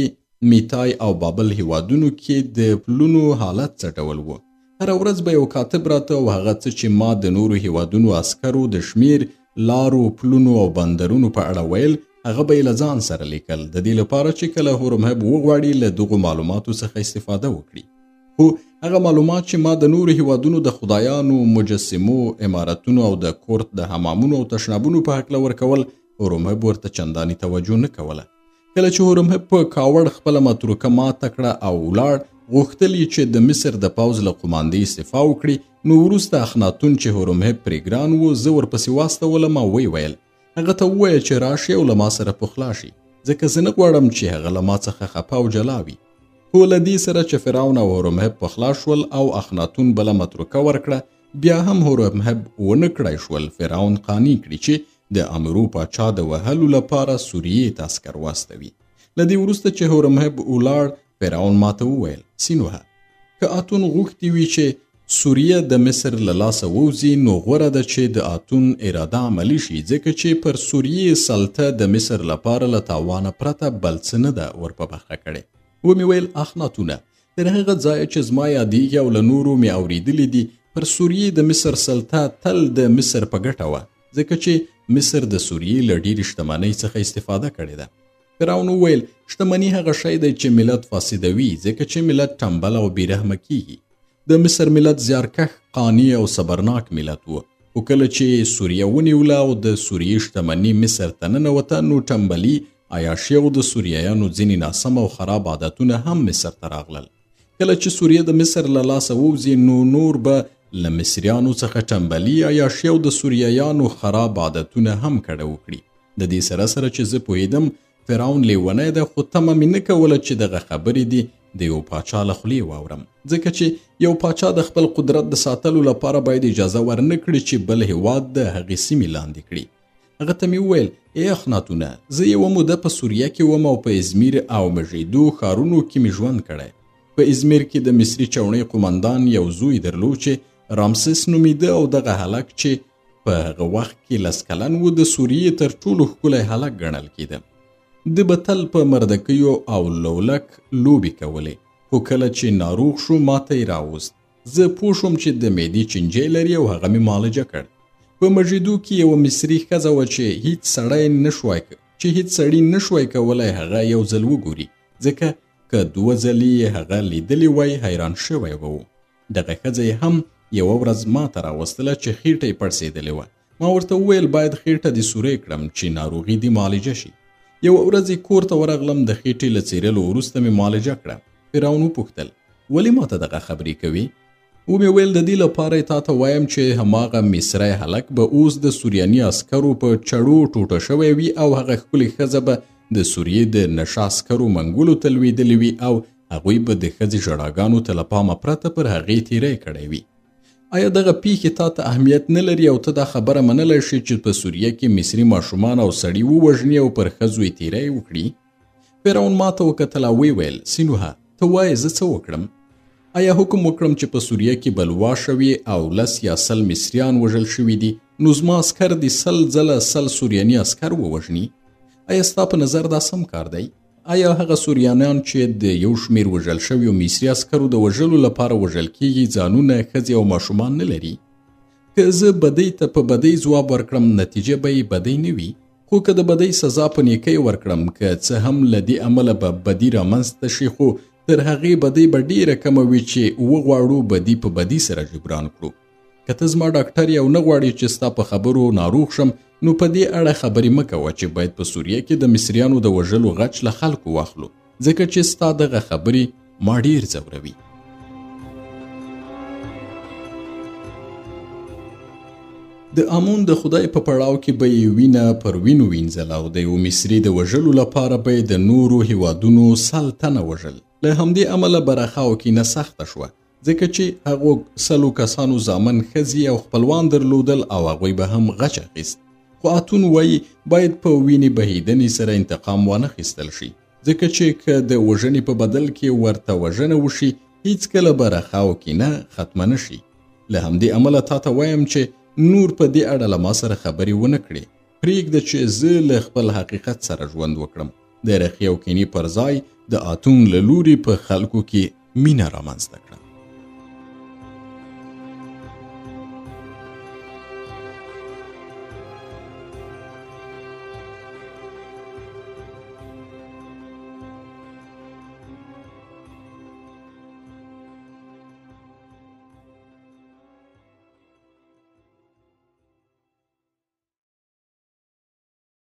میتای او بابل هیوادونو کې د پلونو حالت څه ډول و. هره ورځ به یو کاتب راته او هغه څه چې ما د نورو هیوادونو عسکرو د شمیر، لارو، پلونو او بندرونو په اړه ویل، هغه به یې له ځان سره لیکل، د دې لپاره چې کله هورمهب وغواړي له دغو معلوماتو څخه استفاده وکړي. خو هغه معلومات چې ما د نورو هیوادونو د خدایانو، مجسمو، عمارتونو او د کورت د حمامونو او تشنابونو په هکله ورکول، هورمهب ورته چندانې توجه نه کوله. کله چې هورمهب په کاوړ خپله متروکه ماته کړه او ولاړ، غوښتل یې چې د مصر د پوځ له قماندې استعفا وکړي. نو وروسته اخناتون چې هورمهب پرې ګران و، زه ورپسې واستولم او ویې ویل هغه ته ووایه چې راشي او له ما سره پخلا شي، ځکه زه نه غواړم چې هغه له ما څخه خفه او جلا وي. خو له دې سره چې فرعون او هورمهب پخلا شول او اخناتون بله متروکه ورکړه، بیا هم هورمهب ونه کړای شول فرعون قانع کړي چې د امرو پاچا د وهلو لپاره سوریې ته عسکر واستوي. له دې وروسته چې هورمهب ولاړ، فرعون ماته وویل: سینوهه، که اتون غوښتي وي چې سوریه د مصر له لاسه ووځي، نو غوره ده چې د اتون اراده عملي شي، ځکه چې پر سوریې سلطه د مصر لپاره له تاوانه پرته بل څه نه ده ور په برخه کړې. ومې ویل: اخناتونه، تر هغه ځایه چې زما یادېږي او له نورو مې اورېدلي دي، پر سوریې د مصر سلطه تل د مصر په ګټه وه، ځکه چې مصر د سوریې له ډېرې شتمنۍ څخه استفاده کړې ده. فرعون وویل: شتمني هغه شی دی چې ملت فاسدوي، ځکه چې ملت ټمبل او بېرحمه کیږي. د مصر ملت زیارکښ، قانع او صبرناک ملت و، خو کله چې سوریه ونیوله او د سوریې شتمني مصر ته ننوته، نو ټمبلي، عیاشي او د سوریایانو ځینې ناسم او خراب عادتونه هم مصر ته راغلل. کله چې سوریه د مصر له لاسه ووځي، نو نور به له مصریانو څخه ټمبلي، عیاشي او د سوریایانو خراب عادتونه هم کډه وکړي. د دې سره سره چې زه پوهېدم فرعون لیونی ده، خو تمه مې نه کوله چې دغه خبرې دي د یو پاچا له خولې واورم، ځکه چې یو پاچا د خپل قدرت د ساتلو لپاره باید اجازه ورنه کړي چې بل هیواد د هغې سیمې لاندې کړي. هغه ته مې وویل: ای اخناتونه، زه یوه موده په سوریه کې وم او په ازمیر او مژیدو ښارونو کې مې ژوند کړی. په ازمیر کې د مصري چوڼۍ قمندان یو زوی درلود چې رامسس نومیده، او دغه هلک چې په هغه وخت کې 10 کلن و، د سوریې تر ټولو ښکلی هلک ګڼل کېده. د به تل په مردکیو او لولک لوبې کولې، خو کله چې ناروغ شو ماته یې راوست. زه پوه شوم چې د معدې چینجی لري او هغه مې معالجه کړ. په مژیدو کې یوه مصري ښځه وه چې هیڅ سړی نشوی کولی هغه یو ځل وګوري، ځکه که 2 ځلې یې هغه لیدلی وای حیران شوی به و. دغه ښځه یې هم یوه ورځ ما ته راوستله چې خېټه یې پړسېدلې وه. ما ورته وویل باید خېټه دې سوری کړم چې ناروغي دې معالجه شي. یوه ورځ یې کور ته ورغلم، د خېټې له څیرلو وروسته مې معالجه کړه. فرعون وپوښتل: ولې ما ته دغه خبرې کوي؟ ومې ویل: د دې لپاره یې تا ته وایم چې هماغه مصری هلک به اوس د سوریاني عسکرو په چړو ټوټه شوی وي او هغه ښکلې ښځه به د سوریې د نشه عسکرو منګولو ته لوېدلې وي او هغوی به د ښځې ژړاګانو ته له پامه پرته پر هغې تیری کړی وي. آیا دغه پیښې تا ته اهمیت نه لري او ته دا خبره منلی شي چې په سوریه کې مصري ماشومان او سړي ووژني او پر ښځو یې تیری وکړي؟ فرعون ما ته وکتل او ویې ویل: سینوهه، ته وایې زه څه وکړم؟ آیا حکم وکړم چې په سوریه کې بلوا شوي او 10 یا 100 مصریان وژل شوي دي، نو زما عسکر دي 100 ځله 100 سوریاني عسکر ووژني؟ آیا ستا په نظر دا سم کار دی؟ آیا هغه سوریانیان چې د یو شمیر وژل شویو مصري عسکرو د وژلو لپاره وژل کیږي ځانونه، ښځې او ماشومان نه لري؟ که زه بدۍ ته په بدۍ ځواب ورکړم، نتیجه به یې بدۍ نه وي. خو که د بدۍ سزا په نیکۍ ورکړم، که څه هم له دې عمله به بدي رامنځته شي، خو تر هغې بدۍ به ډېره کمه وي چې وغواړو بدي په بدي سره جبران کړو. که ته زما ډاکټر یې او نه غواړې چې ستا په خبرو ناروغ شم، نو په دې اړه خبرې مه کوه چې باید په سوریه کې د مصریانو د وژلو غچ له خلکو واخلو، ځکه چې ستا دغه خبرې ما ډېر ځوروي. د آمون د خدای په پړاو کې به یې وینه پر وینو وینځل او د یو مصري د وژلو لپاره به یې د نورو هیوادونو 100 تنه وژل. له همدې امله برخه او کینه سخته شوه، ځکه چې هغو 100 کسانو زامن، ښځې او خپلوان درلودل او هغوی به هم غچ اخیست. خو اتون وایي باید په وینې بهیدنې سره انتقام وانه خیستل شي، ځکه چې که د وژنې په بدل کې ورته وژنه وشي، هیڅکله برخه او کینه ختمه نه شي. له همدې امله تا ته وایم چې نور په دې اړه له ما سره خبرې ونه کړې. پرېږده چې زه له خپل حقیقت سره ژوند وکړم، د رخي او کینې پر ځای د اتون له لوري په خلکو کې مینه رامنځته کړم.